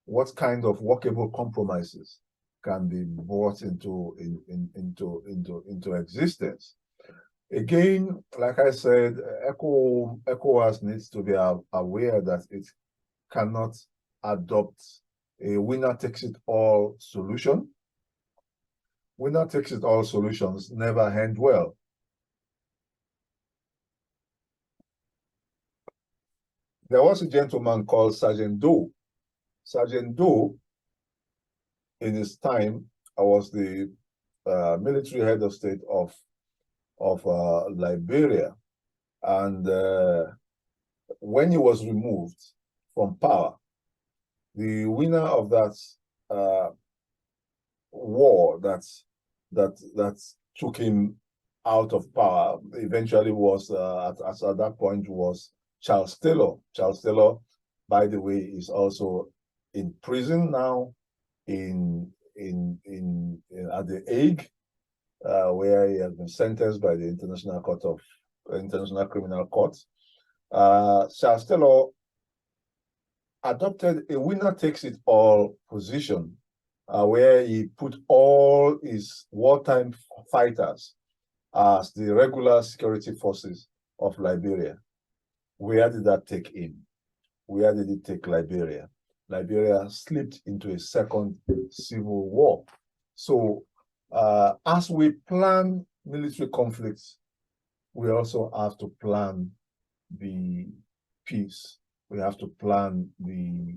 Speaker 1: what kind of workable compromises can be brought into existence? Again, like I said, ECOWAS needs to be aware that it cannot adopt a winner-takes-it-all solution. Winner-takes-it-all solutions never end well. There was a gentleman called Sergeant Doe. Sergeant Doe, in his time, was the military head of state of Liberia. And when he was removed from power, the winner of that war that took him out of power eventually was, at that point, was Charles Taylor. Charles Taylor, by the way, is also in prison now at The Hague, where he has been sentenced by the International Criminal Court. Charles Taylor adopted a winner-takes-it-all position, where he put all his wartime fighters as the regular security forces of Liberia. Where did that take him? Where did it take Liberia? Liberia slipped into a second civil war. So as we plan military conflicts, we also have to plan the peace. We have to plan the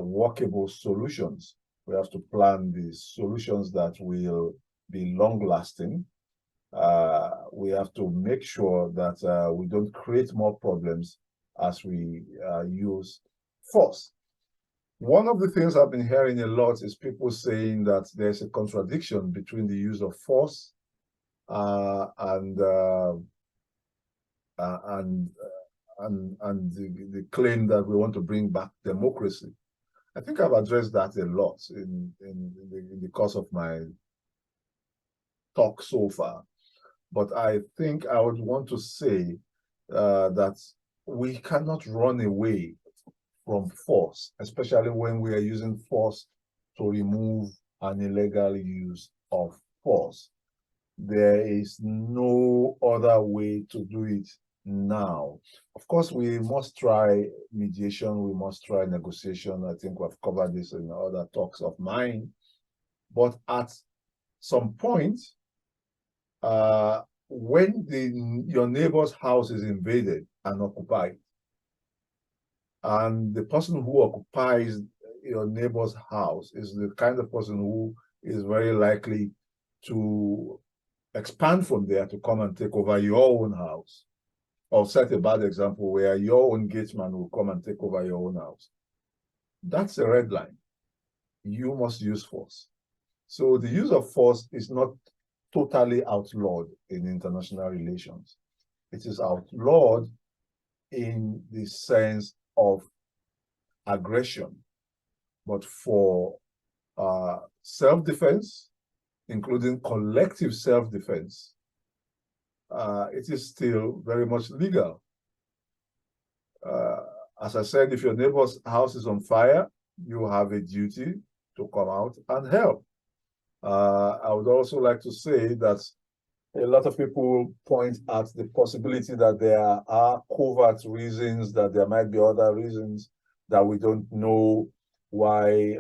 Speaker 1: workable solutions. We have to plan the solutions that will be long-lasting. We have to make sure that we don't create more problems as we use force. One of the things I've been hearing a lot is people saying that there's a contradiction between the use of force and the claim that we want to bring back democracy. I think I've addressed that a lot in the course of my talk so far. But I think I would want to say that we cannot run away from force, especially when we are using force to remove an illegal use of force. There is no other way to do it now. Of course, we must try mediation, we must try negotiation. I think we've covered this in other talks of mine. But at some point, when your neighbor's house is invaded and occupied, and the person who occupies your neighbor's house is the kind of person who is very likely to expand from there to come and take over your own house, or set a bad example where your own gatesman will come and take over your own house. That's a red line. You must use force. So the use of force is not totally outlawed in international relations. It is outlawed in the sense of aggression, but for self-defense, including collective self-defense, it is still very much legal. As I said, if your neighbor's house is on fire, you have a duty to come out and help. I would also like to say that A lot of people point at the possibility that there are covert reasons, that there might be other reasons that we don't know why,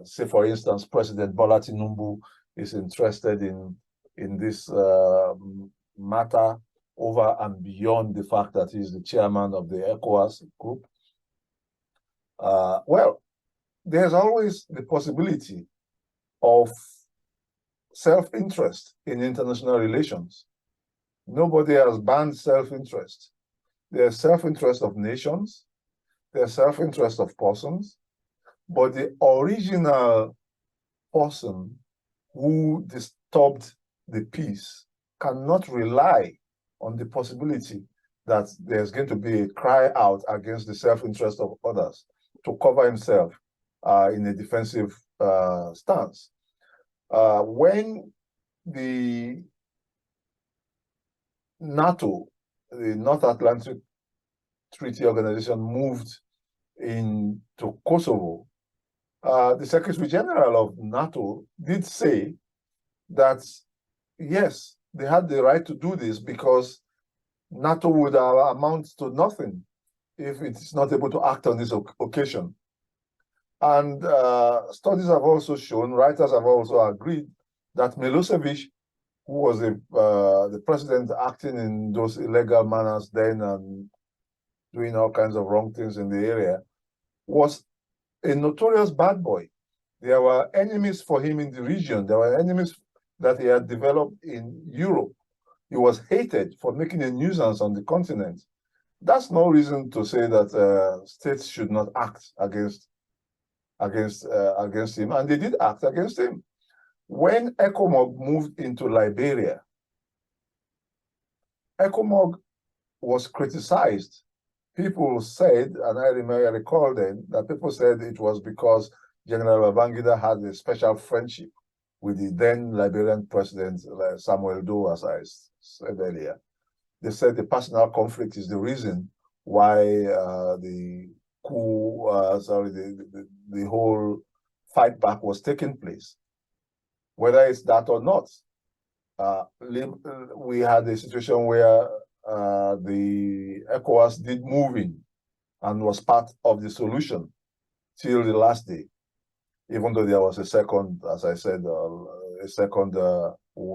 Speaker 1: say, for instance, President Bola Tinubu is interested in this matter over and beyond the fact that he's the chairman of the ECOWAS group. Well, there's always the possibility of self-interest in international relations. Nobody has banned self-interest. There's self-interest of nations, there's self-interest of persons, but the original person who disturbed the peace cannot rely on the possibility that there's going to be a cry out against the self-interest of others to cover himself in a defensive stance. When the NATO, the North Atlantic Treaty Organization, moved into Kosovo, the Secretary General of NATO did say that, yes, they had the right to do this because NATO would amount to nothing if it's not able to act on this occasion. And studies have also shown, writers have also agreed, that Milosevic, who was the president acting in those illegal manners then and doing all kinds of wrong things in the area, was a notorious bad boy. There were enemies for him in the region. There were enemies that he had developed in Europe. He was hated for making a nuisance on the continent. That's no reason to say that states should not act against him, and they did act against him. When ECOMOG moved into Liberia, ECOMOG was criticized. People said, and I recall then, that people said it was because General Babangida had a special friendship with the then Liberian president, Samuel Doe, as I said earlier. They said the personal conflict is the reason why the coup, the whole fight back was taking place. Whether it's that or not, we had a situation where the ECOWAS did move in and was part of the solution till the last day, even though there was a second, as I said, a second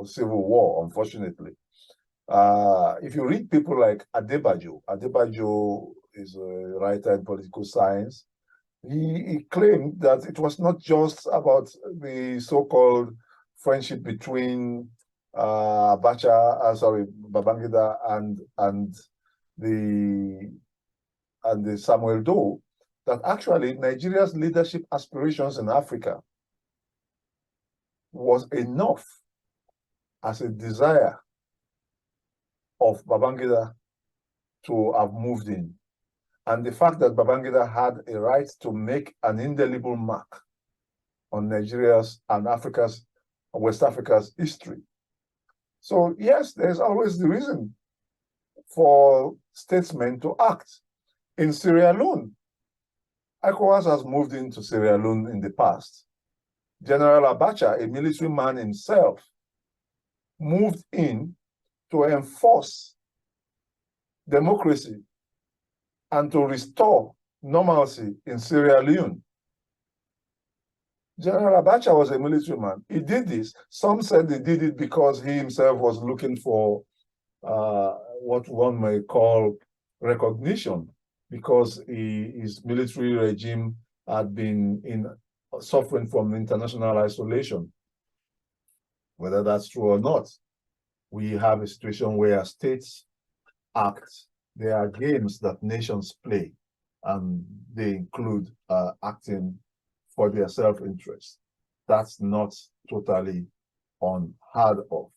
Speaker 1: civil war, unfortunately. If you read people like Adebayo is a writer in political science, he claimed that it was not just about the so-called friendship between Babangida and the Samuel Doe, that actually Nigeria's leadership aspirations in Africa was enough as a desire of Babangida to have moved in. And the fact that Babangida had a right to make an indelible mark on Nigeria's and West Africa's history. So yes, there's always the reason for statesmen to act. In Sierra Leone, ECOWAS has moved into Sierra Leone in the past. General Abacha, a military man himself, moved in to enforce democracy and to restore normalcy in Sierra Leone. General Abacha was a military man. He did this. Some said he did it because he himself was looking for what one may call recognition, because his military regime had been suffering from international isolation. Whether that's true or not, we have a situation where states act. There are games that nations play, and they include acting for their self-interest. That's not totally unheard of.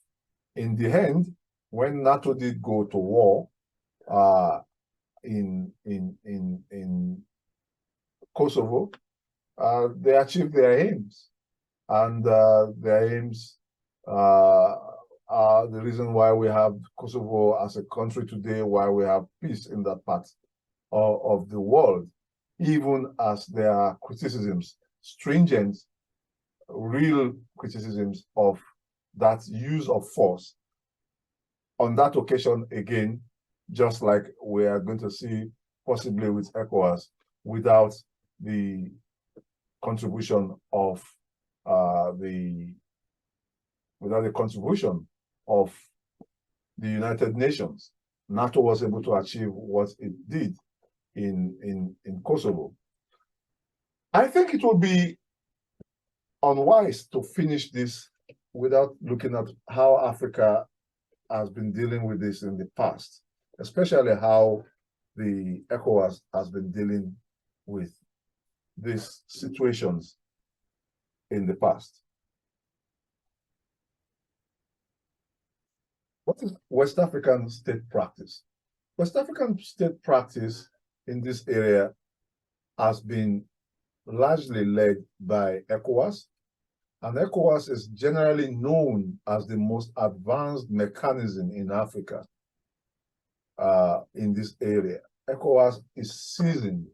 Speaker 1: In the end, when NATO did go to war in Kosovo, they achieved their aims, and their aims are the reason why we have Kosovo as a country today, why we have peace in that part of the world, even as there are criticisms, stringent, real criticisms of that use of force on that occasion again, just like we are going to see possibly with ECOWAS, without the contribution of without the contribution of the United Nations. NATO was able to achieve what it did in Kosovo. I think it would be unwise to finish this without looking at how Africa has been dealing with this in the past, especially how the ECOWAS has been dealing with these situations in the past. What is West African state practice? West African state practice in this area has been largely led by ECOWAS, and ECOWAS is generally known as the most advanced mechanism in Africa in this area. ECOWAS is seasoned,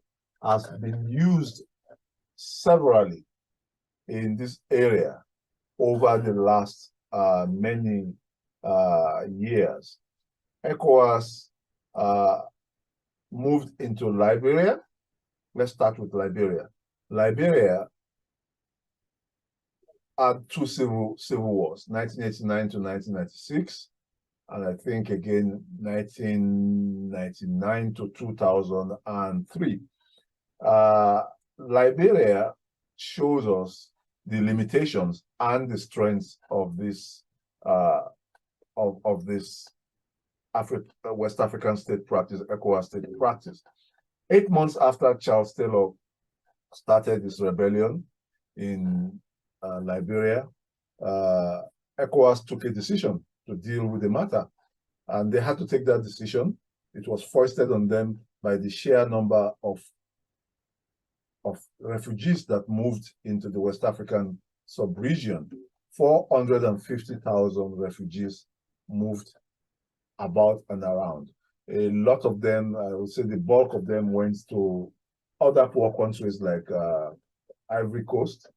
Speaker 1: has been used severally in this area over the last many years. ECOWAS moved into Liberia. Let's start with Liberia. Liberia had two civil wars, 1989 to 1996, and I think again 1999 to 2003. Liberia shows us the limitations and the strengths of this West African state practice, ECOWAS state practice. 8 months after Charles Taylor started this rebellion in Liberia, ECOWAS took a decision to deal with the matter, and they had to take that decision. It was foisted on them by the sheer number of refugees that moved into the West African sub-region. 450,000 refugees moved about and around. A lot of them, I would say the bulk of them, went to other poor countries like Ivory Coast,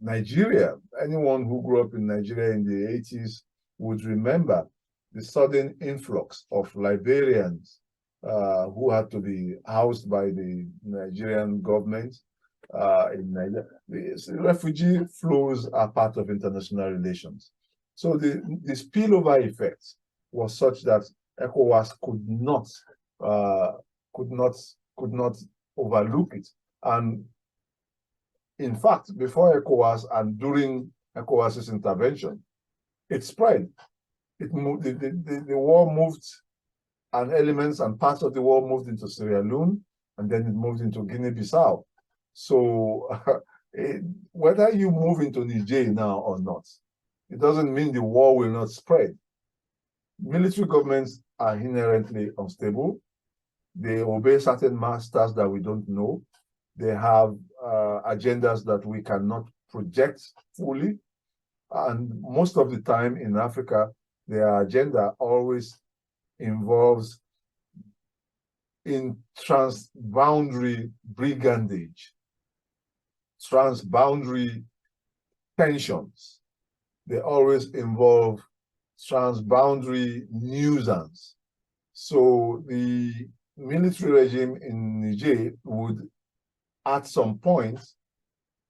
Speaker 1: Nigeria. Anyone who grew up in Nigeria in the 80s would remember the sudden influx of Liberians who had to be housed by the Nigerian government in Nigeria. The refugee flows are part of international relations. So the spillover effect was such that ECOWAS could not overlook it. And in fact, before ECOWAS and during ECOWAS's intervention, it spread. It moved, the war moved, and elements and parts of the war moved into Sierra Leone, and then it moved into Guinea-Bissau. So whether you move into Niger now or not, it doesn't mean the war will not spread. Military governments are inherently unstable. They obey certain masters that we don't know. They have agendas that we cannot project fully. And most of the time in Africa, their agenda always involves in transboundary brigandage, transboundary tensions. They always involve transboundary nuisance. So the military regime in Niger would, at some point,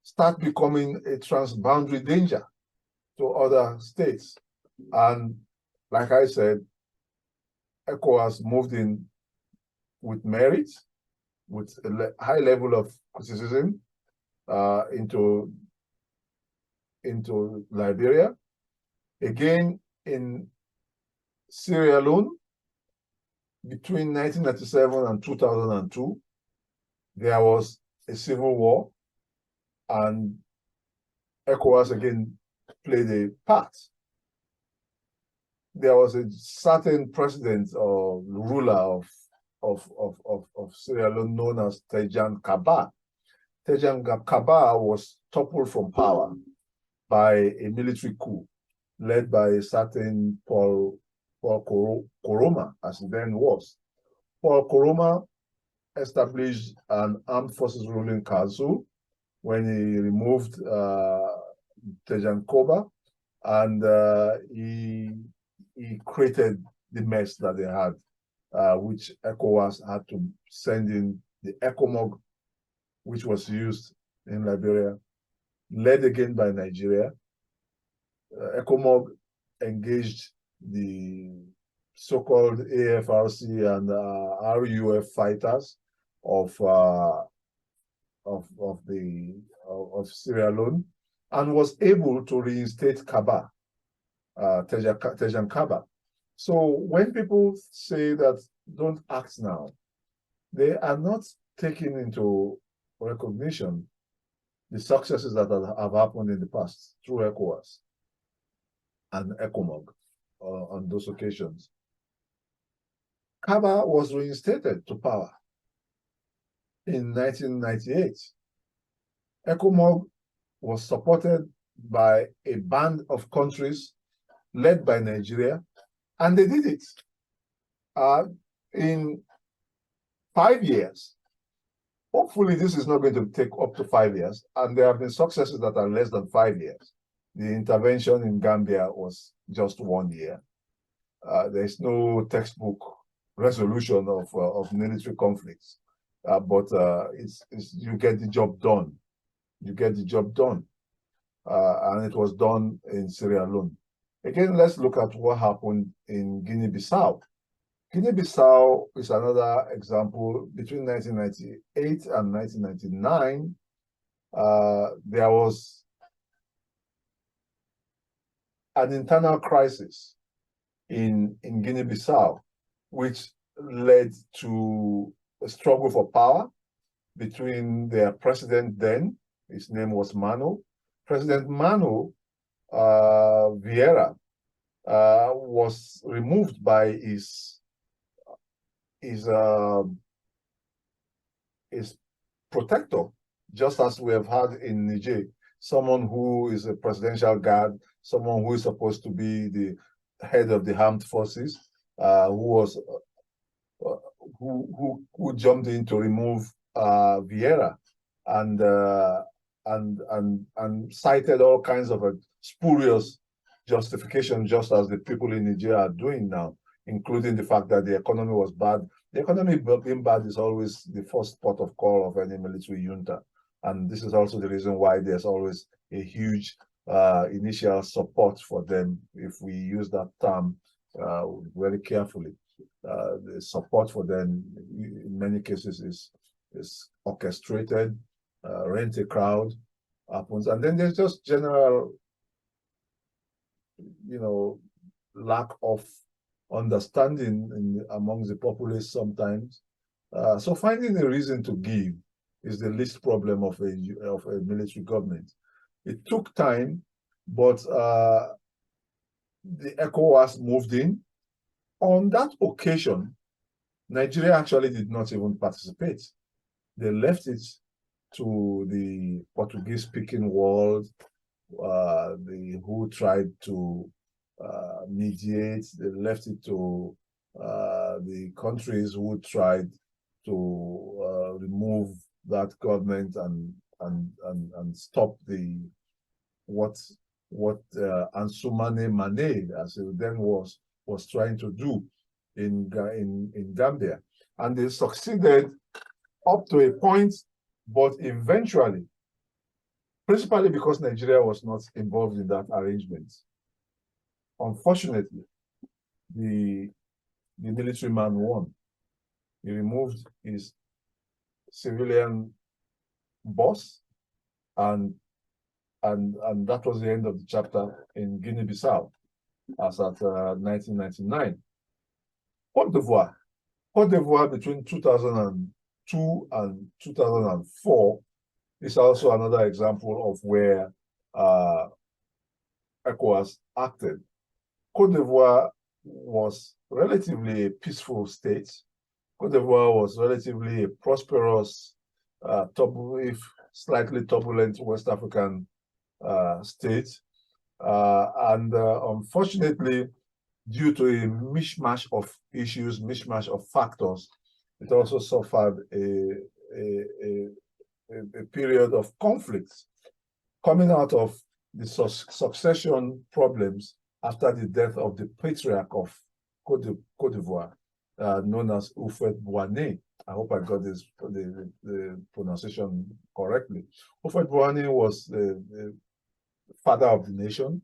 Speaker 1: start becoming a transboundary danger to other states. And like I said, ECOWAS moved in with merit, with a high level of criticism into Liberia. Again, in Sierra Leone, between 1997 and 2002, there was a civil war, and ECOWAS again played a part. There was a certain president or ruler of Sierra Leone known as Tejan Kaba. Tejan Kaba was toppled from power by a military coup led by a certain Paul Koroma, as he then was. Paul Koroma established an armed forces ruling council when he removed Tejan Koba and he created the mess that they had, which ECOWAS had to send in the ECOMOG, which was used in Liberia, led again by Nigeria. ECOMOG engaged the so-called AFRC and RUF fighters of Sierra Leone, and was able to reinstate Kaba, Tejan Kaba. So when people say that don't act now, they are not taking into recognition the successes that have happened in the past through ECOWAS and ECOMOG on those occasions. Kaba was reinstated to power in 1998. ECOMOG was supported by a band of countries led by Nigeria, and they did it in 5 years. Hopefully, this is not going to take up to 5 years, and there have been successes that are less than 5 years. The intervention in Gambia was just 1 year. There is no textbook resolution of military conflicts, but you get the job done. You get the job done, and it was done in Sierra Leone. Again, let's look at what happened in Guinea-Bissau. Guinea-Bissau is another example. Between 1998 and 1999, there was an internal crisis in Guinea-Bissau, which led to a struggle for power between their president then, his name was Mano. President Mano Vieira was removed by his protector, just as we have had in Niger, someone who is a presidential guard, someone who is supposed to be the head of the armed forces, who jumped in to remove Vieira and cited all kinds of spurious justification, just as the people in Nigeria are doing now, including the fact that the economy was bad. The economy being bad is always the first port of call of any military junta. And this is also the reason why there's always a huge initial support for them, if we use that term very carefully. The support for them, in many cases, is orchestrated, rent a crowd happens. And then there's just general, lack of understanding among the populace sometimes. So finding a reason to give is the least problem of a military government. It took time, but the ECOWAS moved in. On that occasion, Nigeria actually did not even participate. They left it to the Portuguese-speaking world, who tried to mediate. They left it to the countries who tried to remove that government and stop what Ansoumana Mane, as it then was trying to do in Gambia. And they succeeded up to a point, but eventually, principally because Nigeria was not involved in that arrangement, unfortunately, the military man won. He removed his civilian boss, and that was the end of the chapter in Guinea-Bissau, as at 1999. Côte d'Ivoire between 2002 and 2004 is also another example of where ECOWAS acted. Côte d'Ivoire was relatively a peaceful state. Côte d'Ivoire was relatively a prosperous, if slightly turbulent West African state. And unfortunately, due to a mishmash of issues, mishmash of factors, it also suffered a period of conflict coming out of the succession problems after the death of the patriarch of Cote d'Ivoire, known as Houphouët-Boigny. I hope I got the pronunciation correctly. Houphouët-Boigny was the father of the nation.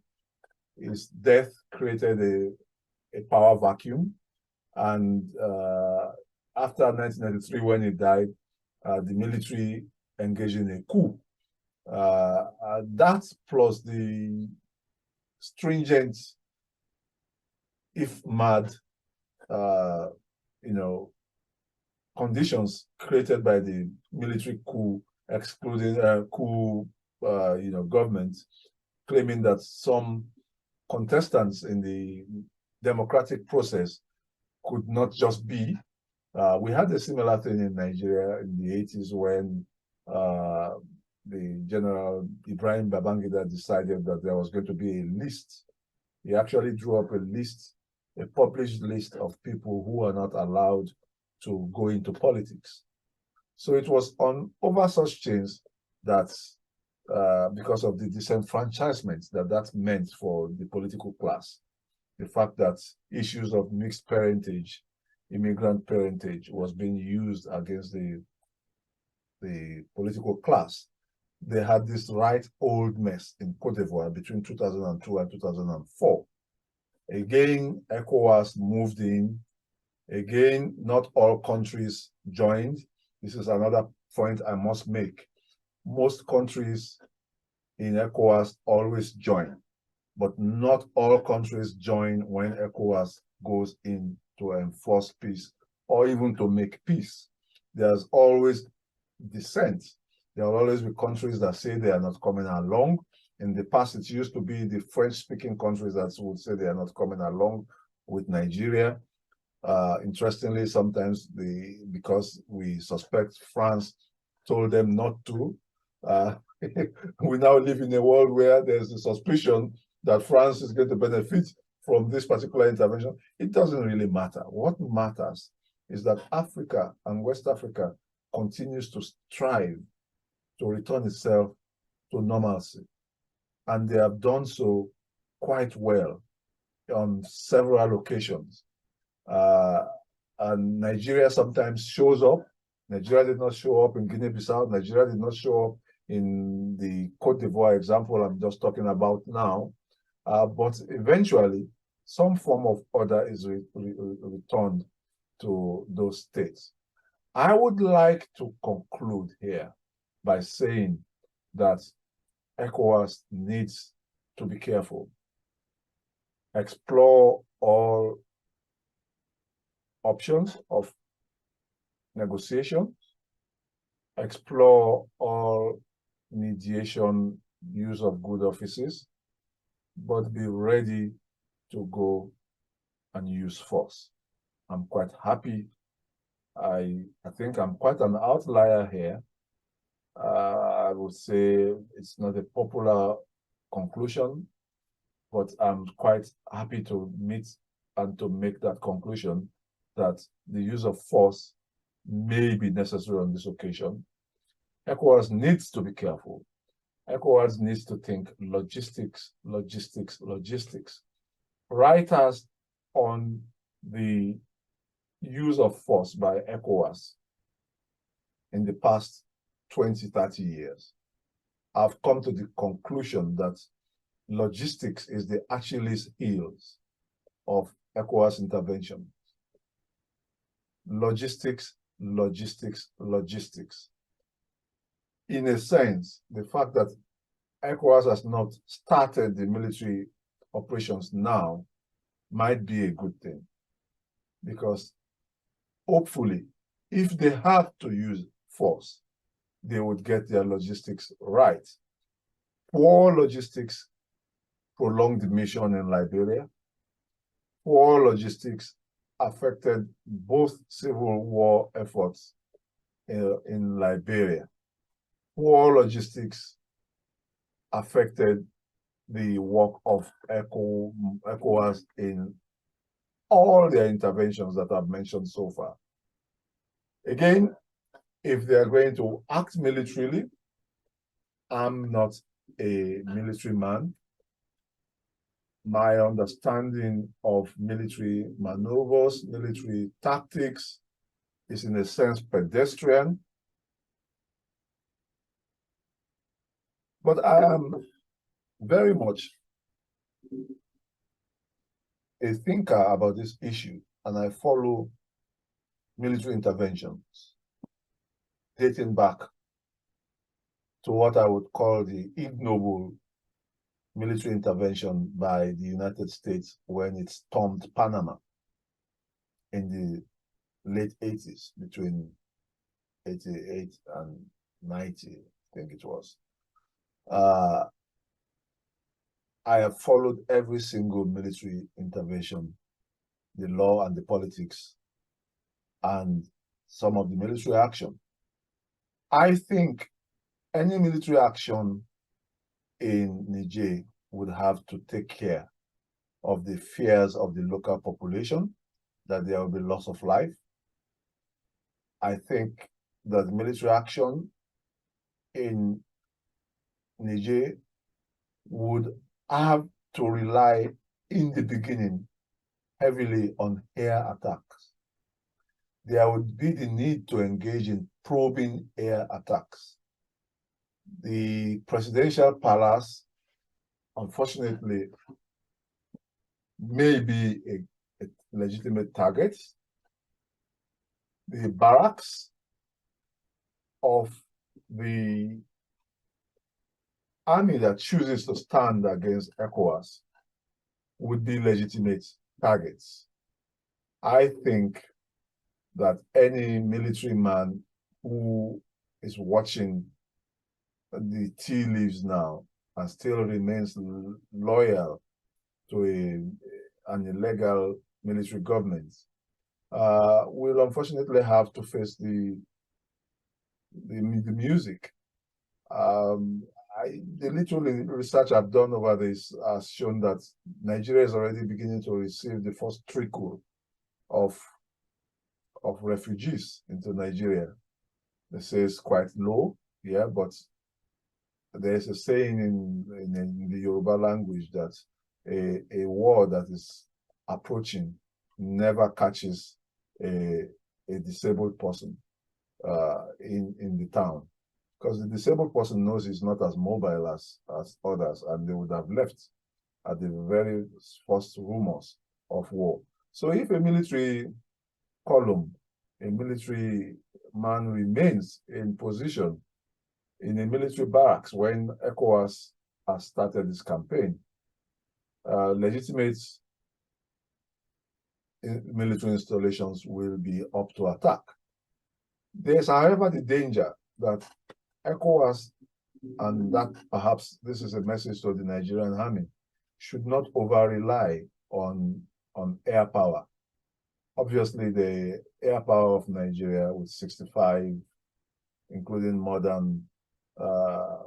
Speaker 1: His death created a power vacuum. And after 1993, when he died, the military engaged in a coup. That plus the stringent, if mad, conditions created by the military coup, excluding government, claiming that some contestants in the democratic process could not just be. We had a similar thing in Nigeria in the 80s when the General Ibrahim Babangida decided that there was going to be a list. He actually drew up a list, a published list of people who are not allowed to go into politics. So it was over such things that, because of the disenfranchisement that meant for the political class, the fact that issues of mixed parentage, immigrant parentage was being used against the political class. They had this right old mess in Cote d'Ivoire between 2002 and 2004. Again, ECOWAS moved in. Again, not all countries joined. This is another point I must make. Most countries in ECOWAS always join, but not all countries join when ECOWAS goes in to enforce peace or even to make peace. There's always dissent. There will always be countries that say they are not coming along. In the past, it used to be the French-speaking countries that would say they are not coming along with Nigeria. Interestingly, sometimes because we suspect France told them not to, we now live in a world where there's a suspicion that France is going to benefit from this particular intervention. It doesn't really matter. What matters is that Africa and West Africa continues to strive to return itself to normalcy. And they have done so quite well on several occasions. And Nigeria sometimes shows up. Nigeria did not show up in Guinea-Bissau. Nigeria did not show up in the Cote d'Ivoire example I'm just talking about now. But eventually, some form of order is returned to those states. I would like to conclude here by saying that ECOWAS needs to be careful, explore all options of negotiation, explore all mediation, use of good offices, but be ready to go and use force. I'm quite happy. I think I'm quite an outlier here. I would say it's not a popular conclusion, but I'm quite happy to meet and to make that conclusion that the use of force may be necessary on this occasion. ECOWAS needs to be careful. ECOWAS needs to think logistics, logistics, logistics. Writers on the use of force by ECOWAS in the past 20, 30 years have come to the conclusion that logistics is the Achilles heels of ECOWAS intervention. Logistics, logistics, logistics. In a sense, the fact that ECOWAS has not started the military operations now might be a good thing, because hopefully, if they have to use force, they would get their logistics right. Poor logistics prolonged the mission in Liberia. Poor logistics affected both civil war efforts in Liberia. Poor logistics affected the work of ECOWAS in all their interventions that I've mentioned so far. Again, if they are going to act militarily, I'm not a military man. My understanding of military maneuvers, military tactics is in a sense pedestrian. But I am very much a thinker about this issue, and I follow military interventions dating back to what I would call the ignoble military intervention by the United States when it stormed Panama in the late 80s, between 88 and 90, I think it was. I have followed every single military intervention, the law and the politics, and some of the military action. I think any military action in Niger would have to take care of the fears of the local population, that there will be loss of life. I think that military action in Niger would have to rely in the beginning heavily on air attacks. There would be the need to engage in probing air attacks. The presidential palace, unfortunately, may be a legitimate target. The barracks of the army that chooses to stand against ECOWAS would be legitimate targets. I think that any military man who is watching the tea leaves now and still remains loyal to an illegal military government will unfortunately have to face the music. The little research I've done over this has shown that Nigeria is already beginning to receive the first trickle of refugees into Nigeria. They say it's quite low, yeah, but there's a saying in the Yoruba language that a war that is approaching never catches a disabled person in the town, because the disabled person knows he's not as mobile as others, and they would have left at the very first rumors of war. So if a military column, a military man remains in position in a military barracks when ECOWAS has started this campaign, legitimate military installations will be up to attack. There's, however, the danger that ECOWAS, and that perhaps this is a message to the Nigerian army, should not over-rely on air power. Obviously, the air power of Nigeria with 65, including modern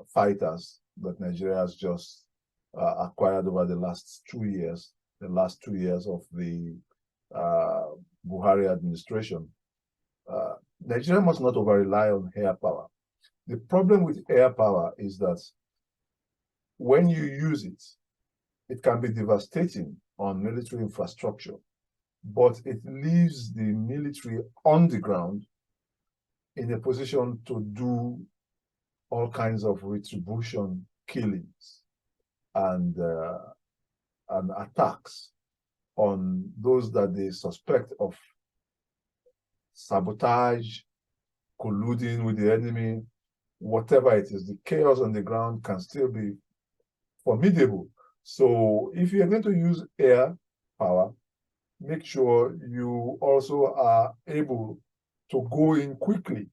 Speaker 1: fighters that Nigeria has just acquired over the last 2 years, of the Buhari administration. Nigeria must not over-rely on air power. The problem with air power is that when you use it, it can be devastating on military infrastructure, but it leaves the military on the ground in a position to do all kinds of retribution killings and attacks on those that they suspect of sabotage, colluding with the enemy, whatever it is. The chaos on the ground can still be formidable. So if you're going to use air power, make sure you also are able to go in quickly.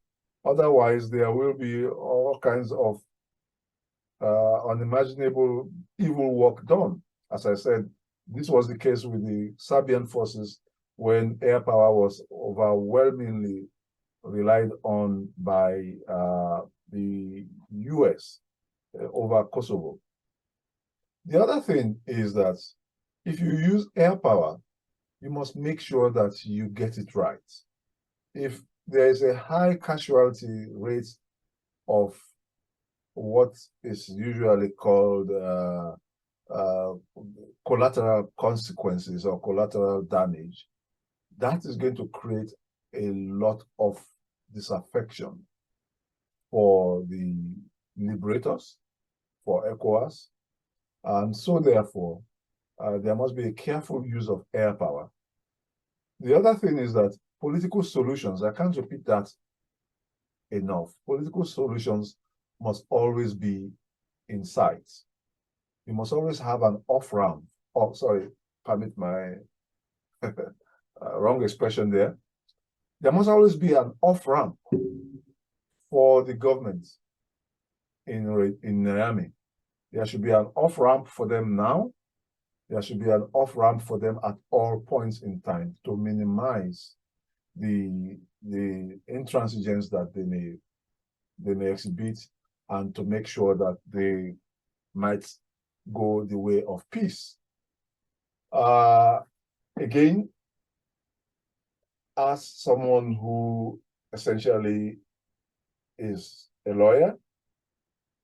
Speaker 1: Otherwise, there will be all kinds of unimaginable evil work done. As I said, this was the case with the Serbian forces when air power was overwhelmingly relied on by the US over Kosovo. The other thing is that if you use air power, you must make sure that you get it right. If there is a high casualty rate of what is usually called collateral consequences or collateral damage, that is going to create a lot of disaffection for the liberators, for ECOWAS. And so therefore, there must be a careful use of air power. The other thing is that political solutions, I can't repeat that enough. Political solutions must always be in sight. You must always have an off-ramp. Oh, sorry, permit my wrong expression there. There must always be an off-ramp for the government in Niamey. There should be an off-ramp for them now. There should be an off-ramp for them at all points in time to minimize the intransigence that they may exhibit, and to make sure that they might go the way of peace. Again, as someone who essentially is a lawyer,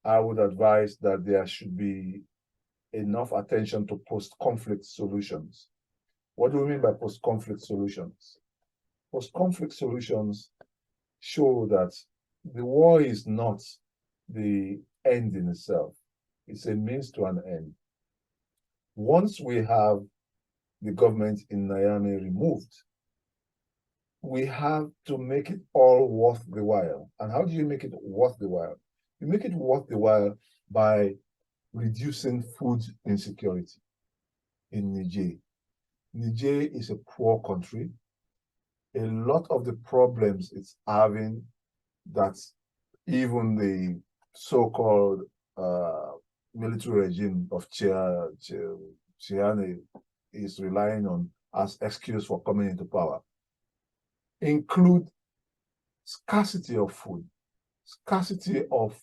Speaker 1: I would advise that there should be enough attention to post-conflict solutions. What do we mean by post-conflict solutions? Post-conflict solutions show that the war is not the end in itself. It's a means to an end. Once we have the government in Niamey removed, we have to make it all worth the while. And how do you make it worth the while? You make it worth the while by reducing food insecurity in Niger. Niger is a poor country. A lot of the problems it's having, that even the so-called military regime of Tchiani is relying on as excuse for coming into power, include scarcity of food, scarcity of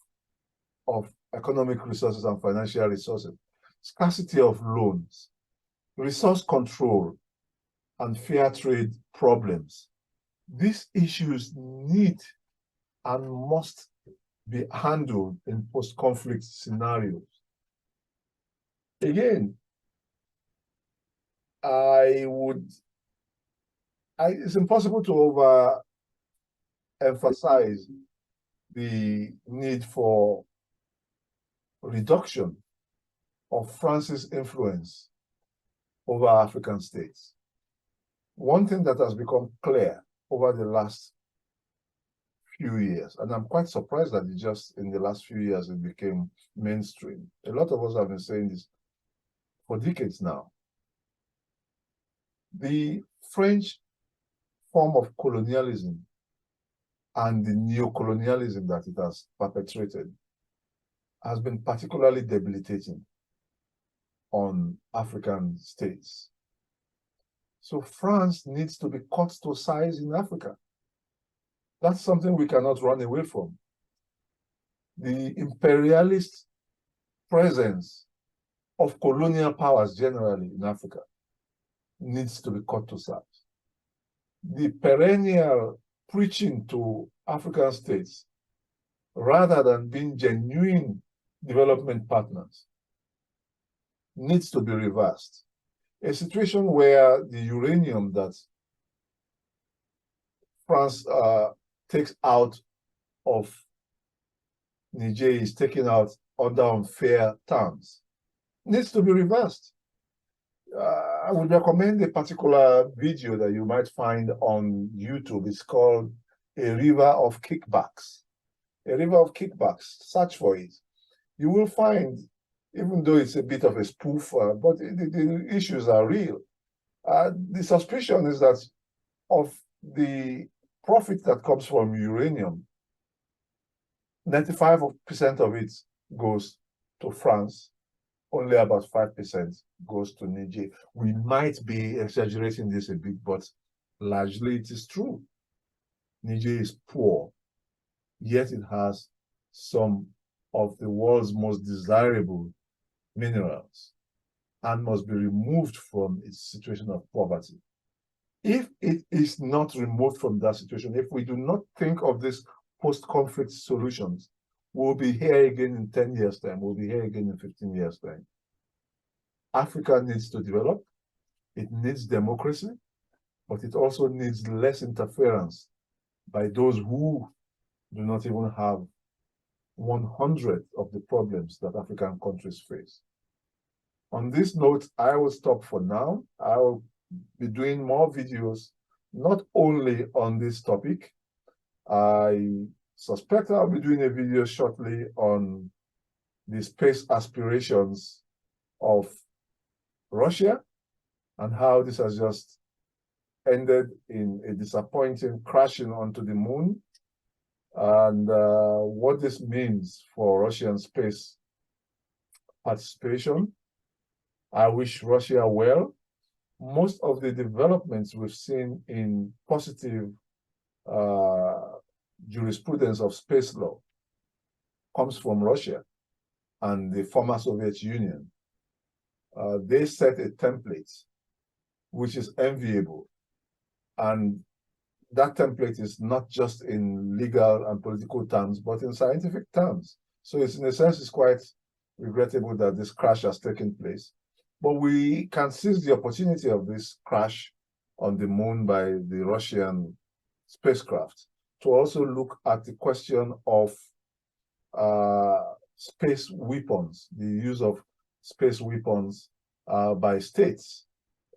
Speaker 1: economic resources and financial resources, scarcity of loans, resource control, and fair trade problems. These issues need and must be handled in post-conflict scenarios. Again, it's impossible to overemphasize the need for reduction of France's influence over African states. One thing that has become clear over the last few years, and I'm quite surprised that just in the last few years it became mainstream. A lot of us have been saying this for decades now. The French form of colonialism and the neo-colonialism that it has perpetrated has been particularly debilitating on African states. So France needs to be cut to size in Africa. That's something we cannot run away from. The imperialist presence of colonial powers generally in Africa needs to be cut to size. The perennial preaching to African states, rather than being genuine development partners, needs to be reversed. A situation where the uranium that France takes out of Niger is taken out under unfair terms needs to be reversed. I would recommend a particular video that you might find on YouTube. It's called A River of Kickbacks. A River of Kickbacks. Search for it. You will find, even though it's a bit of a spoof, but the issues are real. The suspicion is that of the profit that comes from uranium, 95% of it goes to France. Only about 5% goes to Niger. We might be exaggerating this a bit, but largely it is true. Niger is poor, yet it has some of the world's most desirable minerals and must be removed from its situation of poverty. If it is not removed from that situation, if we do not think of these post-conflict solutions, We'll be here again in 10 years' time. We'll be here again in 15 years' time. Africa needs to develop. It needs democracy, but it also needs less interference by those who do not even have 100 of the problems that African countries face. On this note, I will stop for now. I will be doing more videos, not only on this topic. I suspect I'll be doing a video shortly on the space aspirations of Russia and how this has just ended in a disappointing crashing onto the moon, and what this means for Russian space participation. I wish Russia well. Most of the developments we've seen in positive jurisprudence of space law comes from Russia and the former Soviet Union. They set a template which is enviable, and that template is not just in legal and political terms, but in scientific terms. So it's, in a sense, it's quite regrettable that this crash has taken place. But we can seize the opportunity of this crash on the moon by the Russian spacecraft to also look at the question of space weapons, the use of space weapons by states,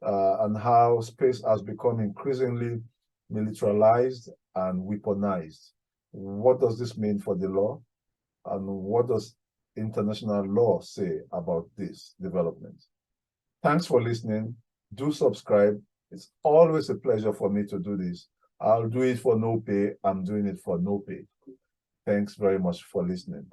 Speaker 1: and how space has become increasingly militarized and weaponized. What does this mean for the law? And what does international law say about this development? Thanks for listening. Do subscribe. It's always a pleasure for me to do this. I'll do it for no pay. I'm doing it for no pay. Thanks very much for listening.